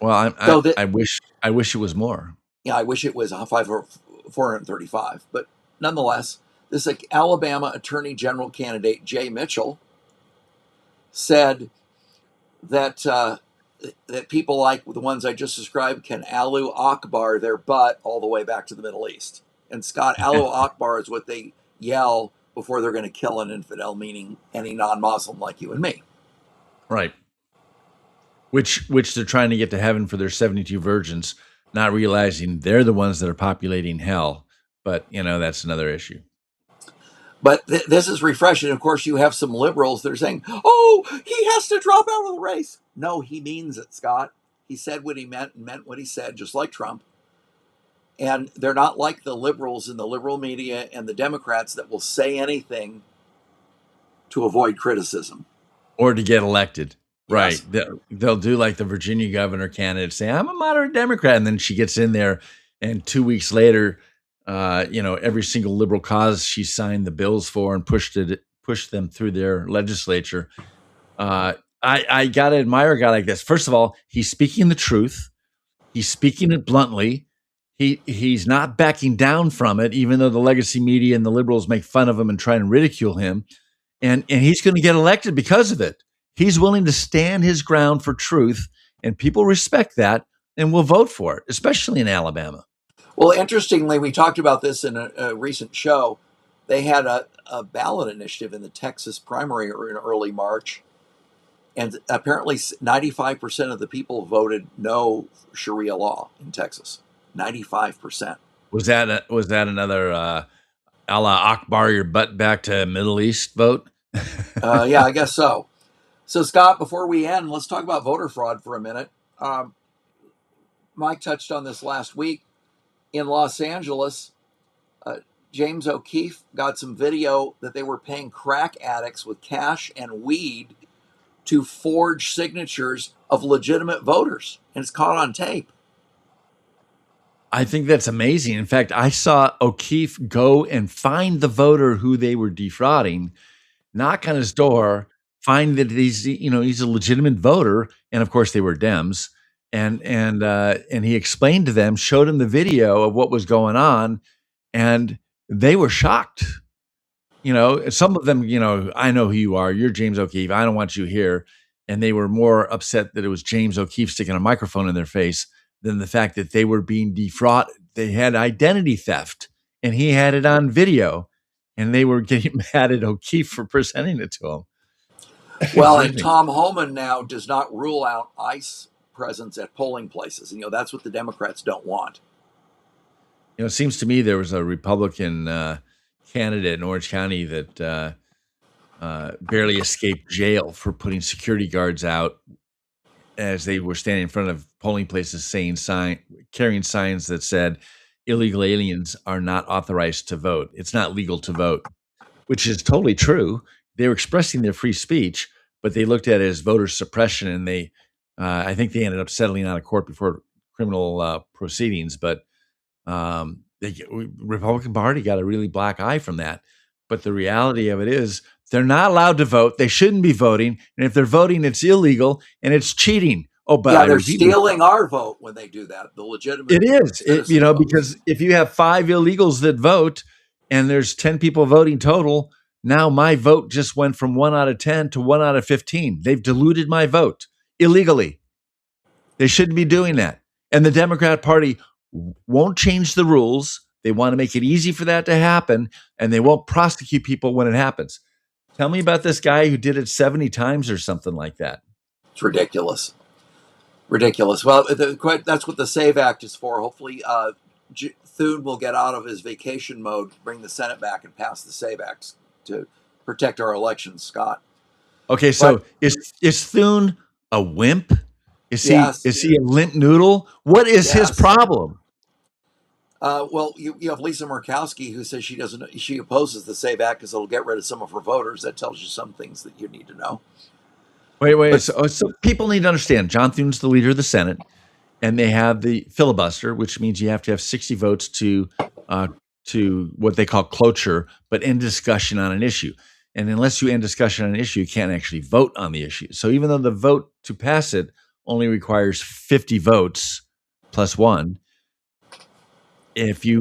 Well, I wish it was more. Yeah, I wish it was 435. But nonetheless, this Alabama attorney general candidate, Jay Mitchell, said that that people like the ones I just described can Allahu Akbar their butt all the way back to the Middle East. And Scott, Allahu Akbar is what they yell before they're going to kill an infidel, meaning any non-Muslim like you and me. Right. Which they're trying to get to heaven for their 72 virgins, not realizing they're the ones that are populating hell. But, that's another issue. But this is refreshing. Of course, you have some liberals that are saying, oh, he has to drop out of the race. No, he means it, Scott. He said what he meant and meant what he said, just like Trump. And they're not like the liberals in the liberal media and the Democrats that will say anything to avoid criticism. Or to get elected. Yes. Right. They'll do like the Virginia governor candidate, say, I'm a moderate Democrat. And then she gets in there, and 2 weeks later, every single liberal cause she signed the bills for and pushed them through their legislature. I got to admire a guy like this. First of all, he's speaking the truth. He's speaking it bluntly. He's not backing down from it, even though the legacy media and the liberals make fun of him and try and ridicule him. And he's going to get elected because of it. He's willing to stand his ground for truth, and people respect that and will vote for it, especially in Alabama. Well, interestingly, we talked about this in a recent show. They had a ballot initiative in the Texas primary in early March, and apparently 95% of the people voted no Sharia law in Texas. 95%. Was that another a la Akbar your butt back to Middle East vote. Yeah, I guess so. So, Scott, before we end, let's talk about voter fraud for a minute. Mike touched on this last week. In Los Angeles, James O'Keefe got some video that they were paying crack addicts with cash and weed to forge signatures of legitimate voters, and it's caught on tape. I think that's amazing. In fact, I saw O'Keefe go and find the voter who they were defrauding, knock on his door, find that he's a legitimate voter, and of course they were Dems, and he explained to them, showed them the video of what was going on, and they were shocked. Some of them, I know who you are. You're James O'Keefe. I don't want you here. And they were more upset that it was James O'Keefe sticking a microphone in their face than the fact that they were being defrauded. They had identity theft, and he had it on video, and they were getting mad at O'Keefe for presenting it to him. Well, and Tom Homan now does not rule out ICE presence at polling places. And, that's what the Democrats don't want. It seems to me there was a Republican candidate in Orange County that barely escaped jail for putting security guards out as they were standing in front of polling places carrying signs that said illegal aliens are not authorized to vote. It's not legal to vote, which is totally true. They were expressing their free speech, but they looked at it as voter suppression, and I think they ended up settling out of court before criminal proceedings. But the Republican Party got a really black eye from that. But the reality of it is they're not allowed to vote. They shouldn't be voting. And if they're voting, it's illegal and it's cheating. Oh, but they're stealing our vote when they do that. The legitimate. It is, because if you have 5 illegals that vote and there's 10 people voting total, now my vote just went from 1 out of 10 to 1 out of 15. They've diluted my vote illegally. They shouldn't be doing that. And the Democrat Party won't change the rules. They want to make it easy for that to happen, and they won't prosecute people when it happens. Tell me about this guy who did it 70 times or something like that. It's ridiculous. Ridiculous. Well, that's what the SAVE Act is for. Hopefully, Thune will get out of his vacation mode, bring the Senate back, and pass the SAVE Act to protect our elections, Scott. Okay, so is Thune a wimp? Is he a limp noodle? What is his problem? Well, you have Lisa Murkowski, who says she opposes the SAVE Act because it'll get rid of some of her voters. That tells you some things that you need to know. Wait. So people need to understand, John Thune's the leader of the Senate, and they have the filibuster, which means you have to have 60 votes to what they call cloture, but end discussion on an issue. And unless you end discussion on an issue, you can't actually vote on the issue. So even though the vote to pass it only requires 50 votes plus 1, if you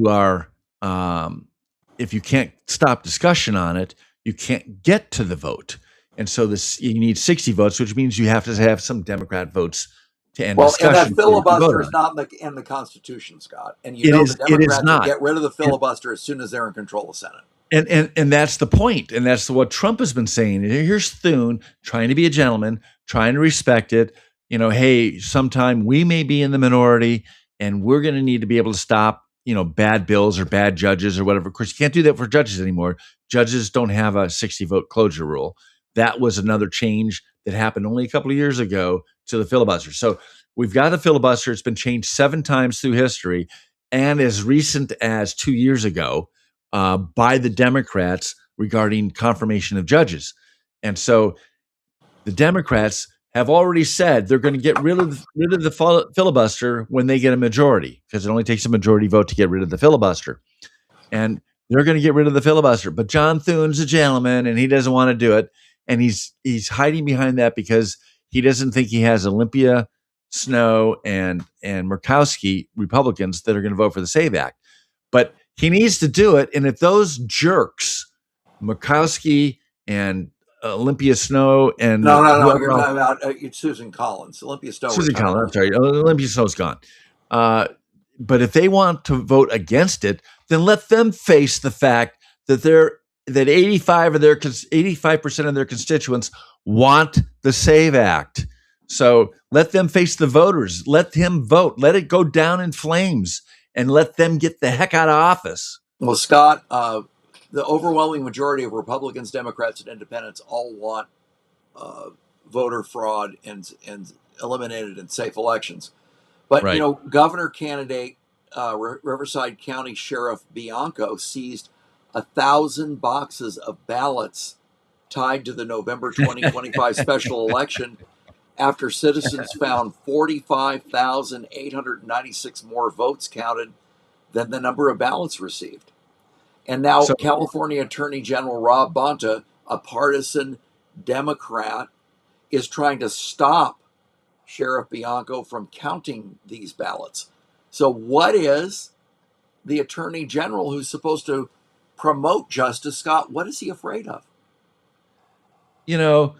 can't stop discussion on it, you can't get to the vote. And so you need 60 votes, which means you have to have some Democrat votes to end discussion. Well, and that filibuster is not in the Constitution, Scott. And the Democrats will get rid of the filibuster as soon as they're in control of the Senate. And that's the point. And that's what Trump has been saying. Here's Thune trying to be a gentleman, trying to respect it. Hey, sometime we may be in the minority, and we're going to need to be able to stop bad bills or bad judges or whatever. Of course, you can't do that for judges anymore. Judges don't have a 60-vote closure rule. That was another change that happened only a couple of years ago to the filibuster. So we've got the filibuster. It's been changed 7 times through history, and as recent as 2 years ago by the Democrats regarding confirmation of judges. And so the Democrats have already said they're going to get rid of the filibuster when they get a majority, because it only takes a majority vote to get rid of the filibuster. And they're going to get rid of the filibuster. But John Thune's a gentleman, and he doesn't want to do it. And he's hiding behind that because he doesn't think he has Olympia Snowe and Murkowski, Republicans, that are going to vote for the SAVE Act. But he needs to do it. And if those jerks, Murkowski and Olympia Snowe and no, you're talking about Susan Collins. Olympia Snowe. Susan Collins. I'm sorry, Olympia Snowe's gone. But if they want to vote against it, then let them face the fact that 85% of their constituents want the SAVE Act. So let them face the voters. Let him vote. Let it go down in flames, and let them get the heck out of office. Well, Scott, the overwhelming majority of Republicans, Democrats, and Independents all want voter fraud and eliminated in safe elections. But Right. governor candidate Riverside County Sheriff Bianco seized 1,000 boxes of ballots tied to the November 2025 special election after citizens found 45,896 more votes counted than the number of ballots received. And now So California Attorney General Rob Bonta, a partisan Democrat, is trying to stop Sheriff Bianco from counting these ballots. So what is the Attorney General, who's supposed to promote justice, Scott, what is he afraid of? you know,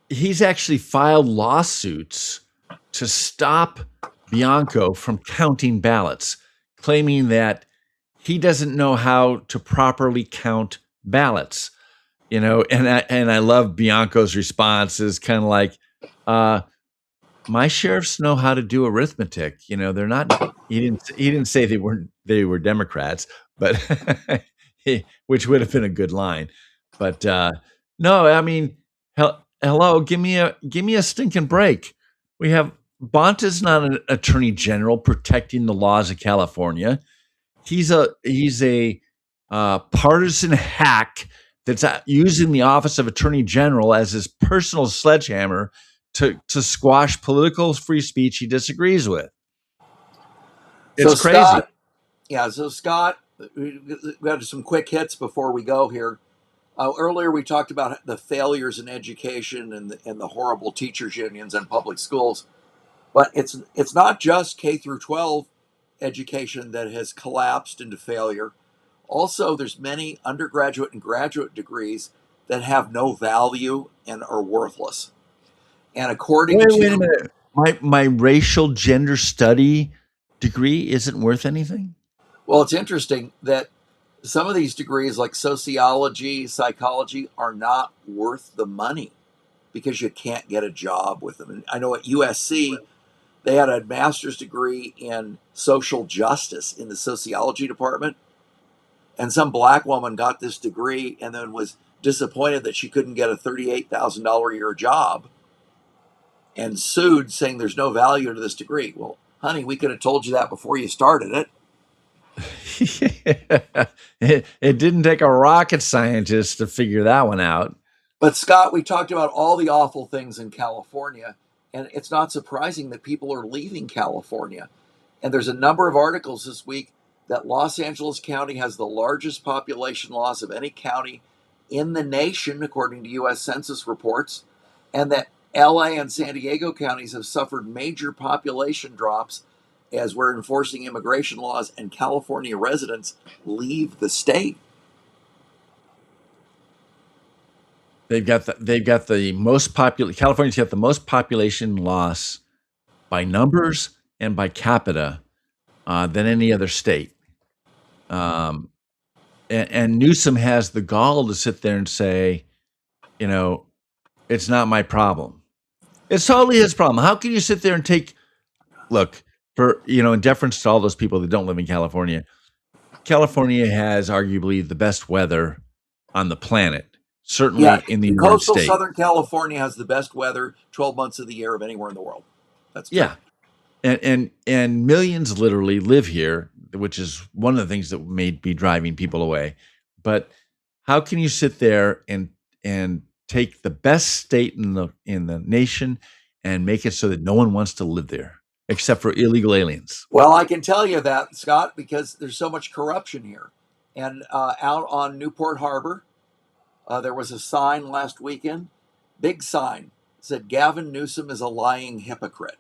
he's actually filed lawsuits to stop Bianco from counting ballots, claiming that he doesn't know how to properly count ballots. And I love Bianco's response is kind of like, my sheriffs know how to do arithmetic. They're not. He didn't say they were Democrats, but which would have been a good line. But no, I mean, hello, give me a stinking break. We have Bonta's not an attorney general protecting the laws of California. He's a partisan hack that's using the office of attorney general as his personal sledgehammer to squash political free speech he disagrees with. It's crazy. Scott, we got some quick hits before we go here. Earlier, we talked about the failures in education and the horrible teachers unions and public schools, but it's not just K through 12 education that has collapsed into failure. Also, there's many undergraduate and graduate degrees that have no value and are worthless. And according Wait to a minute. My racial gender study degree isn't worth anything? Well, it's interesting that some of these degrees, like sociology, psychology, are not worth the money because you can't get a job with them. And I know at USC, they had a master's degree in social justice in the sociology department. And some black woman got this degree and then was disappointed that she couldn't get a $38,000 a year job and sued, saying there's no value to this degree. Well, honey, we could have told you that before you started it. It didn't take a rocket scientist to figure that one out. But Scott, we talked about all the awful things in California, and it's not surprising that people are leaving California. And there's a number of articles this week that Los Angeles County has the largest population loss of any county in the nation, according to U.S. Census reports, and that LA and San Diego counties have suffered major population drops as we're enforcing immigration laws and California residents leave the state. They've got the most popular. California's got the most population loss by numbers and by capita than any other state. And Newsom has the gall to sit there and say, it's not my problem. It's totally his problem. How can you sit there and look, in deference to all those people that don't live in California, California has arguably the best weather on the planet, certainly in the United coastal States. Southern California has the best weather 12 months of the year of anywhere in the world. That's yeah. And millions literally live here, which is one of the things that may be driving people away. But how can you sit there and take the best state in the nation and make it so that no one wants to live there except for illegal aliens? Well, I can tell you that, Scott, because there's so much corruption here. And out on Newport Harbor, there was a sign last weekend, big sign, said Gavin Newsom is a lying hypocrite.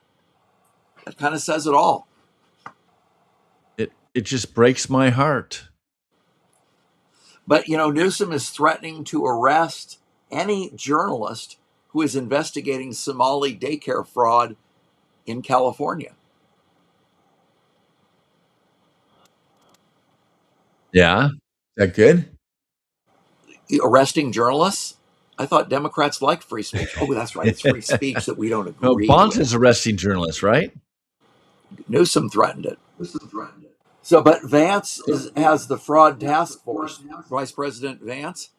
That kind of says it all. It just breaks my heart. But, Newsom is threatening to arrest any journalist who is investigating Somali daycare fraud in California. Yeah. Is that good? Arresting journalists? I thought Democrats liked free speech. Oh, that's right. It's free speech that we don't agree No, Bonds with. is arresting journalists, right? Newsom threatened it. So, but has the fraud task force, Vice President Vance,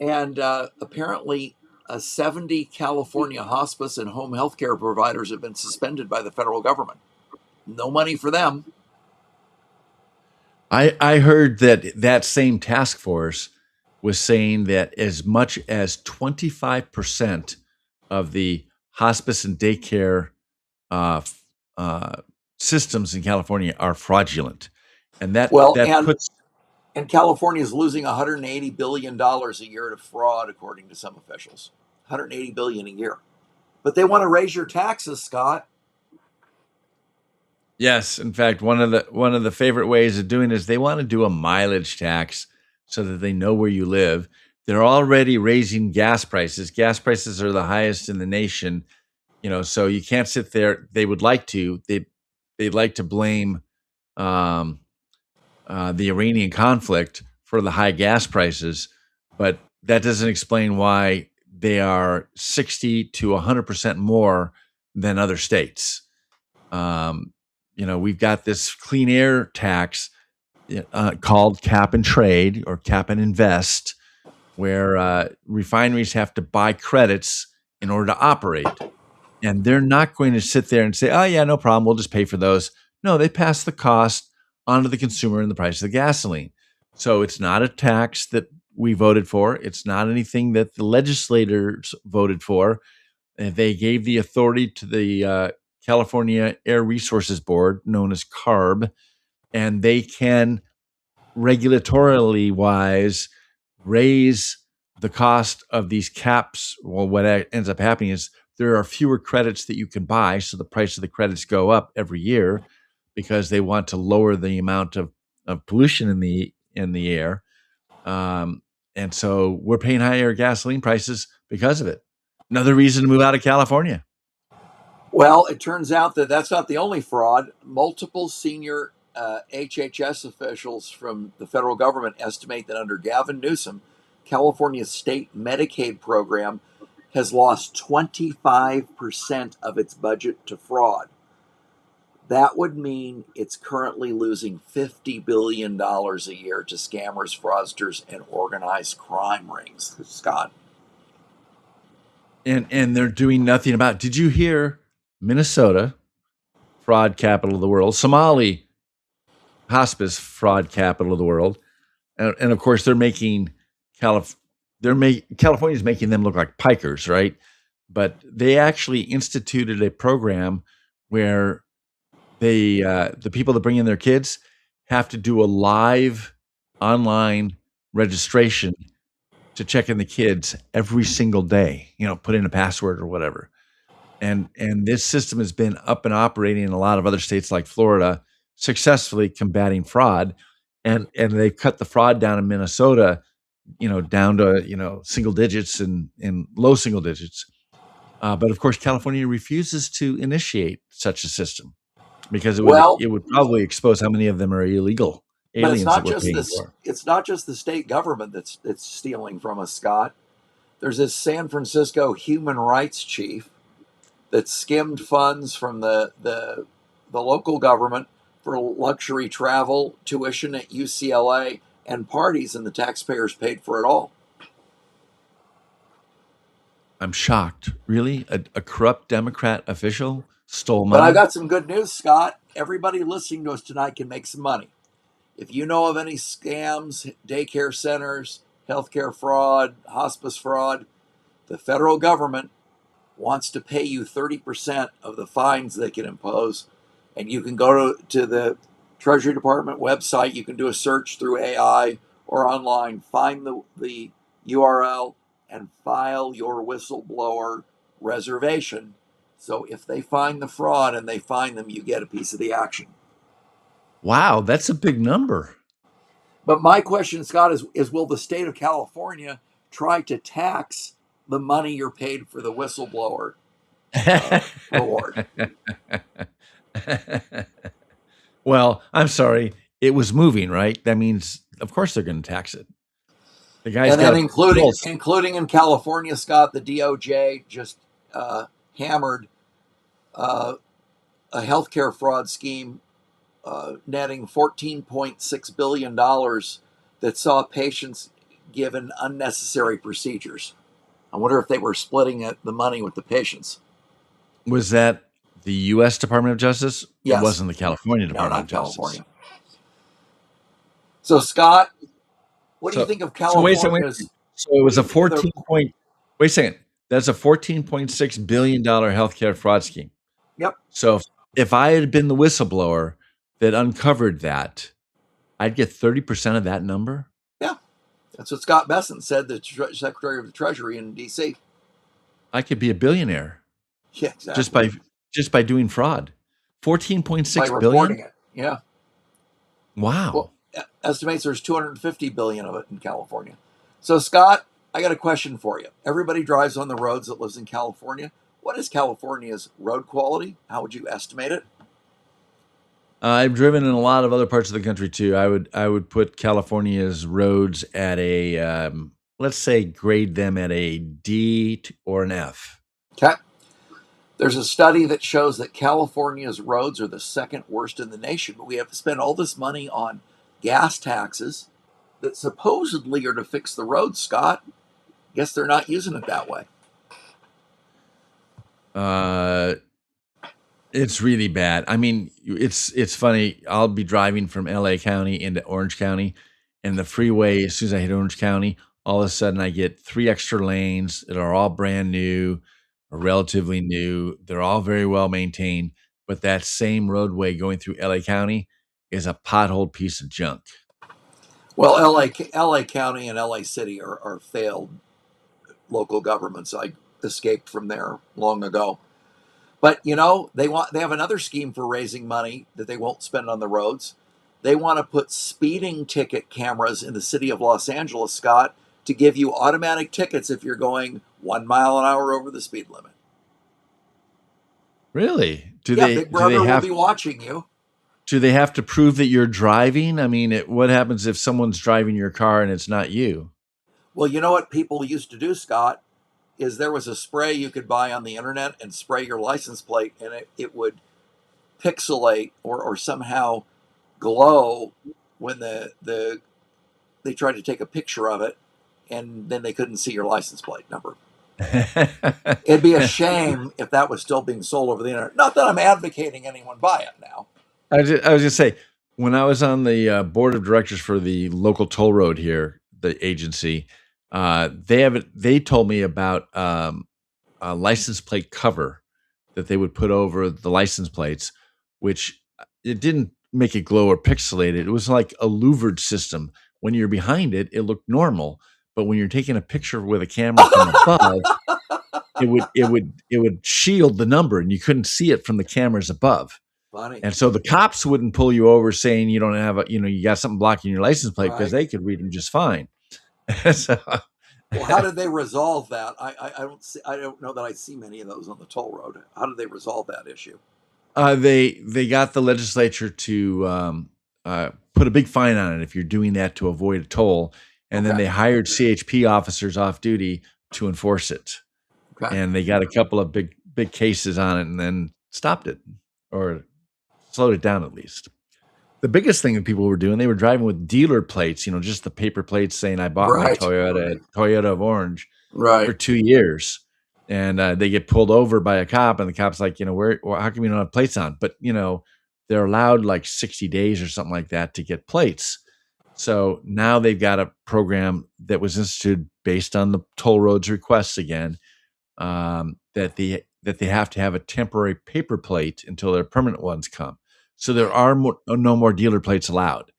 and apparently 70 California hospice and home health care providers have been suspended by the federal government. No money for them. I heard that that same task force was saying that as much as 25% of the hospice and daycare uh, f- uh, systems in California are fraudulent, and Well, that puts and California is losing $180 billion a year to fraud, according to some officials. $180 billion a year. But they want to raise your taxes, Scott. yes. In fact, one of the favorite ways of doing is they want to do a mileage tax so that they know where you live. They're already raising gas prices. Gas prices are the highest in the nation, so you can't sit there. They would like to. They'd like to blame um, the Iranian conflict for the high gas prices, but that doesn't explain why they are 60 to 100% more than other states. Um, we've got this clean air tax called cap and trade or cap and invest, where refineries have to buy credits in order to operate. And they're not going to sit there and say, oh, yeah, no problem. We'll just pay for those. No, they pass the cost onto the consumer in the price of the gasoline. So it's not a tax that we voted for. It's not anything that the legislators voted for. And they gave the authority to the California Air Resources Board, known as CARB, and they can regulatorily wise raise the cost of these caps. Well, what ends up happening is there are fewer credits that you can buy, so the price of the credits go up every year because they want to lower the amount of pollution in the air. And so we're paying higher gasoline prices because of it. Another reason to move out of California. Well, it turns out that that's not the only fraud. Multiple senior HHS officials from the federal government estimate that under Gavin Newsom, California's state Medicaid program has lost 25% of its budget to fraud. That would mean it's currently losing $50 billion a year to scammers, fraudsters, and organized crime rings. Scott. And they're doing nothing about it. Did you hear Minnesota, fraud capital of the world, Somali hospice fraud capital of the world, and of course they're making California's making them look like pikers, right? But they actually instituted a program where the people that bring in their kids have to do a live online registration to check in the kids every single day. Put in a password or whatever. And this system has been up and operating in a lot of other states like Florida, successfully combating fraud. And they've cut the fraud down in Minnesota, down to single digits and low single digits. But of course, California refuses to initiate such a system because Well, it would probably expose how many of them are illegal but it's aliens that not we're just paying this. for. It's not just the state government that's stealing from us, Scott. There's this San Francisco human rights chief that skimmed funds from the local government for luxury travel, tuition at UCLA, and parties, and the taxpayers paid for it all. I'm shocked. Really, a corrupt Democrat official stole But I've money. got some good news, Scott. Everybody listening to us tonight can make some money. If you know of any scams, daycare centers, healthcare fraud, hospice fraud, the federal government wants to pay you 30% of the fines they can impose. And you can go to the Treasury Department website. You can do a search through AI or online, find the URL, and file your whistleblower reservation. So if they find the fraud and they find them, you get a piece of the action. Wow, that's a big number. But my question, Scott, is will the state of California try to tax the money you're paid for the whistleblower reward? Well, I'm sorry. It was moving, right? That means, of course, they're going to tax it. The guy's And got then a pulse. including in California, Scott, the DOJ just hammered uh, a healthcare fraud scheme netting $14.6 billion that saw patients given unnecessary procedures. I wonder if they were splitting the money with the patients. Was that the U.S. Department of Justice? It Yes. wasn't the California No, Department not of Justice. California. So, Scott, what do you So, think of so wait a second. California's? So it What was do a you think of the? 14 point. Wait a second. That's a $14.6 billion healthcare fraud scheme. Yep. So if I had been the whistleblower that uncovered that, I'd get 30% of that number. Yeah, that's what Scott Bessent said, the Secretary of the Treasury in D.C. I could be a billionaire Yeah, exactly. just by doing fraud. By 14.6 reporting billion. it. Yeah. Wow. Well, estimates there's 250 billion of it in California. So, Scott, I got a question for you. Everybody drives on the roads that lives in California. What is California's road quality? How would you estimate it? I've driven in a lot of other parts of the country too. I would put California's roads at a let's say grade them at a D or an F. Okay. There's a study that shows that California's roads are the second worst in the nation, but we have to spend all this money on gas taxes that supposedly are to fix the roads, Scott. Guess they're not using it that way. Uh, it's really bad. I mean, it's funny. I'll be driving from LA County into Orange County, and the freeway. As soon as I hit Orange County, all of a sudden I get 3 extra lanes that are all brand new or relatively new. They're all very well maintained, but that same roadway going through LA County is a potholed piece of junk. Well, LA County and LA City are failed local governments. I escaped from there long ago. But they have another scheme for raising money that they won't spend on the roads. They want to put speeding ticket cameras in the city of Los Angeles, Scott, to give you automatic tickets if you're going 1 mile an hour over the speed limit. Really? Do Yeah, they Big do they Brother will have be watching you. do they have to prove that you're driving? I mean, what happens if someone's driving your car and it's not you? Well, you know what people used to do, Scott, is there was a spray you could buy on the internet and spray your license plate, and it would pixelate or somehow glow when they tried to take a picture of it, and then they couldn't see your license plate number. It'd be a shame if that was still being sold over the internet. Not that I'm advocating anyone buy it now. I was just say when I was on the board of directors for the local toll road here, the agency, they told me about a license plate cover that they would put over the license plates, which it didn't make it glow or pixelate it. It was like a louvered system. When you're behind it, it looked normal, but when you're taking a picture with a camera from above, it would shield the number, and you couldn't see it from the cameras above. Funny. And so the cops wouldn't pull you over saying you don't have you got something blocking your license plate because Right. they could read them just fine. So, Well, how did they resolve that? I don't know that I see many of those on the toll road. How did they resolve that issue? they got the legislature to put a big fine on it if you're doing that to avoid a toll, and then Okay. they hired CHP officers off duty to enforce it, Okay. and they got a couple of big cases on it, and then stopped it or slowed it down at least. The biggest thing that people were doing, they were driving with dealer plates, just the paper plates saying I bought my Right. Toyota at Toyota of Orange for Right. 2 years. And they get pulled over by a cop, and the cop's like, how come you don't have plates on? But, they're allowed like 60 days or something like that to get plates. So now they've got a program that was instituted based on the toll roads requests again, that they have to have a temporary paper plate until their permanent ones come. So there are no more dealer plates allowed.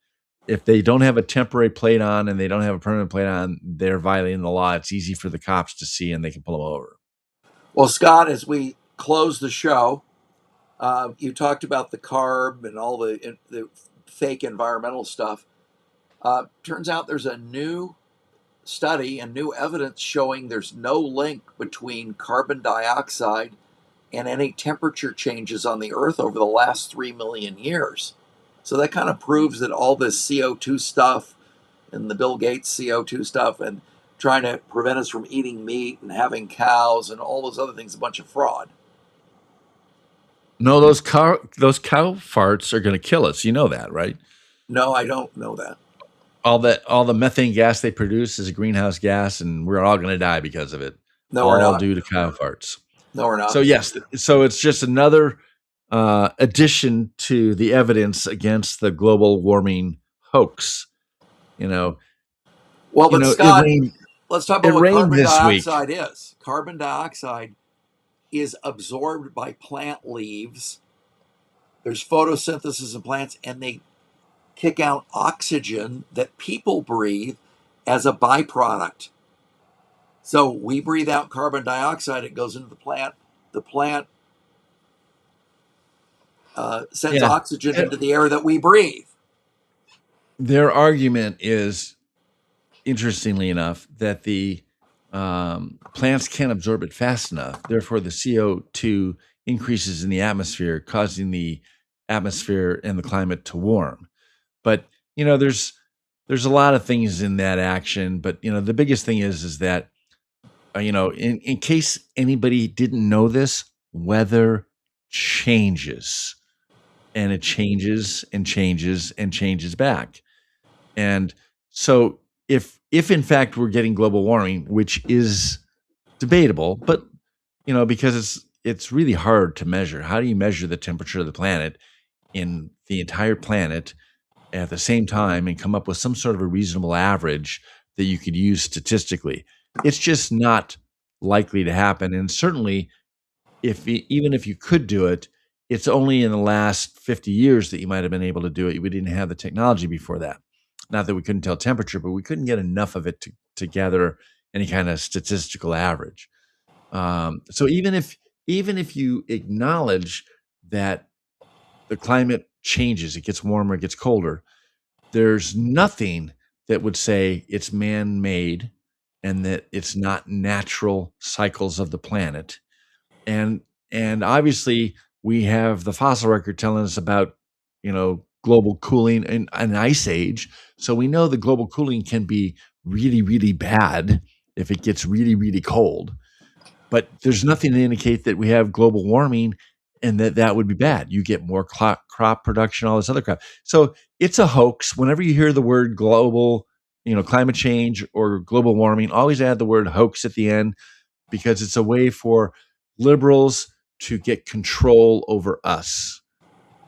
If they don't have a temporary plate on and they don't have a permanent plate on, they're violating the law. It's easy for the cops to see, and they can pull them over. Well, Scott, as we close the show, you talked about the CARB and all the fake environmental stuff. Turns out there's a new study and new evidence showing there's no link between carbon dioxide and any temperature changes on the Earth over the last 3 million years. So that kind of proves that all this CO2 stuff and the Bill Gates CO2 stuff and trying to prevent us from eating meat and having cows and all those other things, a bunch of fraud. No, those cow farts are going to kill us. You know that, right? No, I don't know that. All the methane gas they produce is a greenhouse gas, and we're all going to die because of it. No, we're All not. due to cow farts. No, we're not. So yes, so it's just another addition to the evidence against the global warming hoax. You know, Well, but Scott, let's talk about it what rained carbon this week. dioxide is. Carbon dioxide is absorbed by plant leaves. There's photosynthesis in plants, and they kick out oxygen that people breathe as a byproduct. So we breathe out carbon dioxide, it goes into the plant. The plant sends Yeah. oxygen into the air that we breathe. Their argument is, interestingly enough, that the plants can't absorb it fast enough. Therefore, the CO2 increases in the atmosphere, causing the atmosphere and the climate to warm. But there's a lot of things in that action. But the biggest thing is that in case anybody didn't know this, weather changes, and it changes and changes and changes back. And so if in fact we're getting global warming, which is debatable, but because it's really hard to measure. How do you measure the temperature of the planet in the entire planet at the same time and come up with some sort of a reasonable average that you could use statistically? It's just not likely to happen. And certainly even if you could do it, it's only in the last 50 years that you might have been able to do it. We didn't have the technology before that. Not that we couldn't tell temperature, but we couldn't get enough of it to gather any kind of statistical average. So even if you acknowledge that the climate changes, it gets warmer, it gets colder, there's nothing that would say it's man-made and that it's not natural cycles of the planet. And obviously we have the fossil record telling us about, global cooling and an ice age. So we know that global cooling can be really, really bad if it gets really, really cold. But there's nothing to indicate that we have global warming and that would be bad. You get more crop production, all this other crap. So it's a hoax. Whenever you hear the word global, climate change or global warming, always add the word hoax at the end, because it's a way for liberals to get control over us.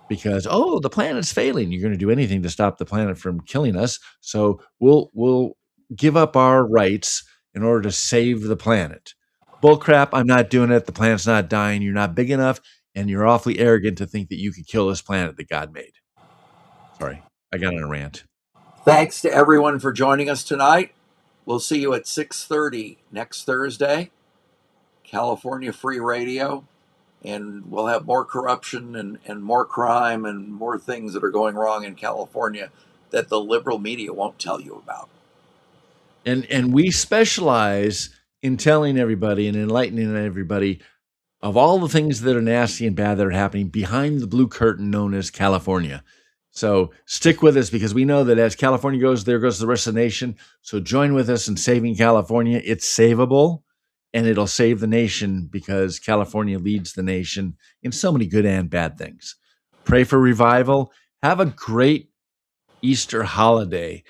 Because, the planet's failing. You're going to do anything to stop the planet from killing us. So we'll give up our rights in order to save the planet. Bullcrap, I'm not doing it. The planet's not dying. You're not big enough, and you're awfully arrogant to think that you could kill this planet that God made. Sorry, I got on a rant. Thanks to everyone for joining us tonight. We'll see you at 6:30 next Thursday, California Free Radio. And we'll have more corruption and more crime and more things that are going wrong in California that the liberal media won't tell you about. And we specialize in telling everybody and enlightening everybody of all the things that are nasty and bad that are happening behind the blue curtain known as California. So stick with us, because we know that as California goes, there goes the rest of the nation. So join with us in saving California. It's savable. And it'll save the nation, because California leads the nation in so many good and bad things. Pray for revival. Have a great Easter holiday.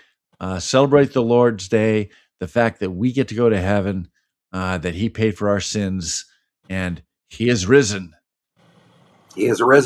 Celebrate the Lord's Day, the fact that we get to go to heaven, that He paid for our sins, and He is risen. He is risen.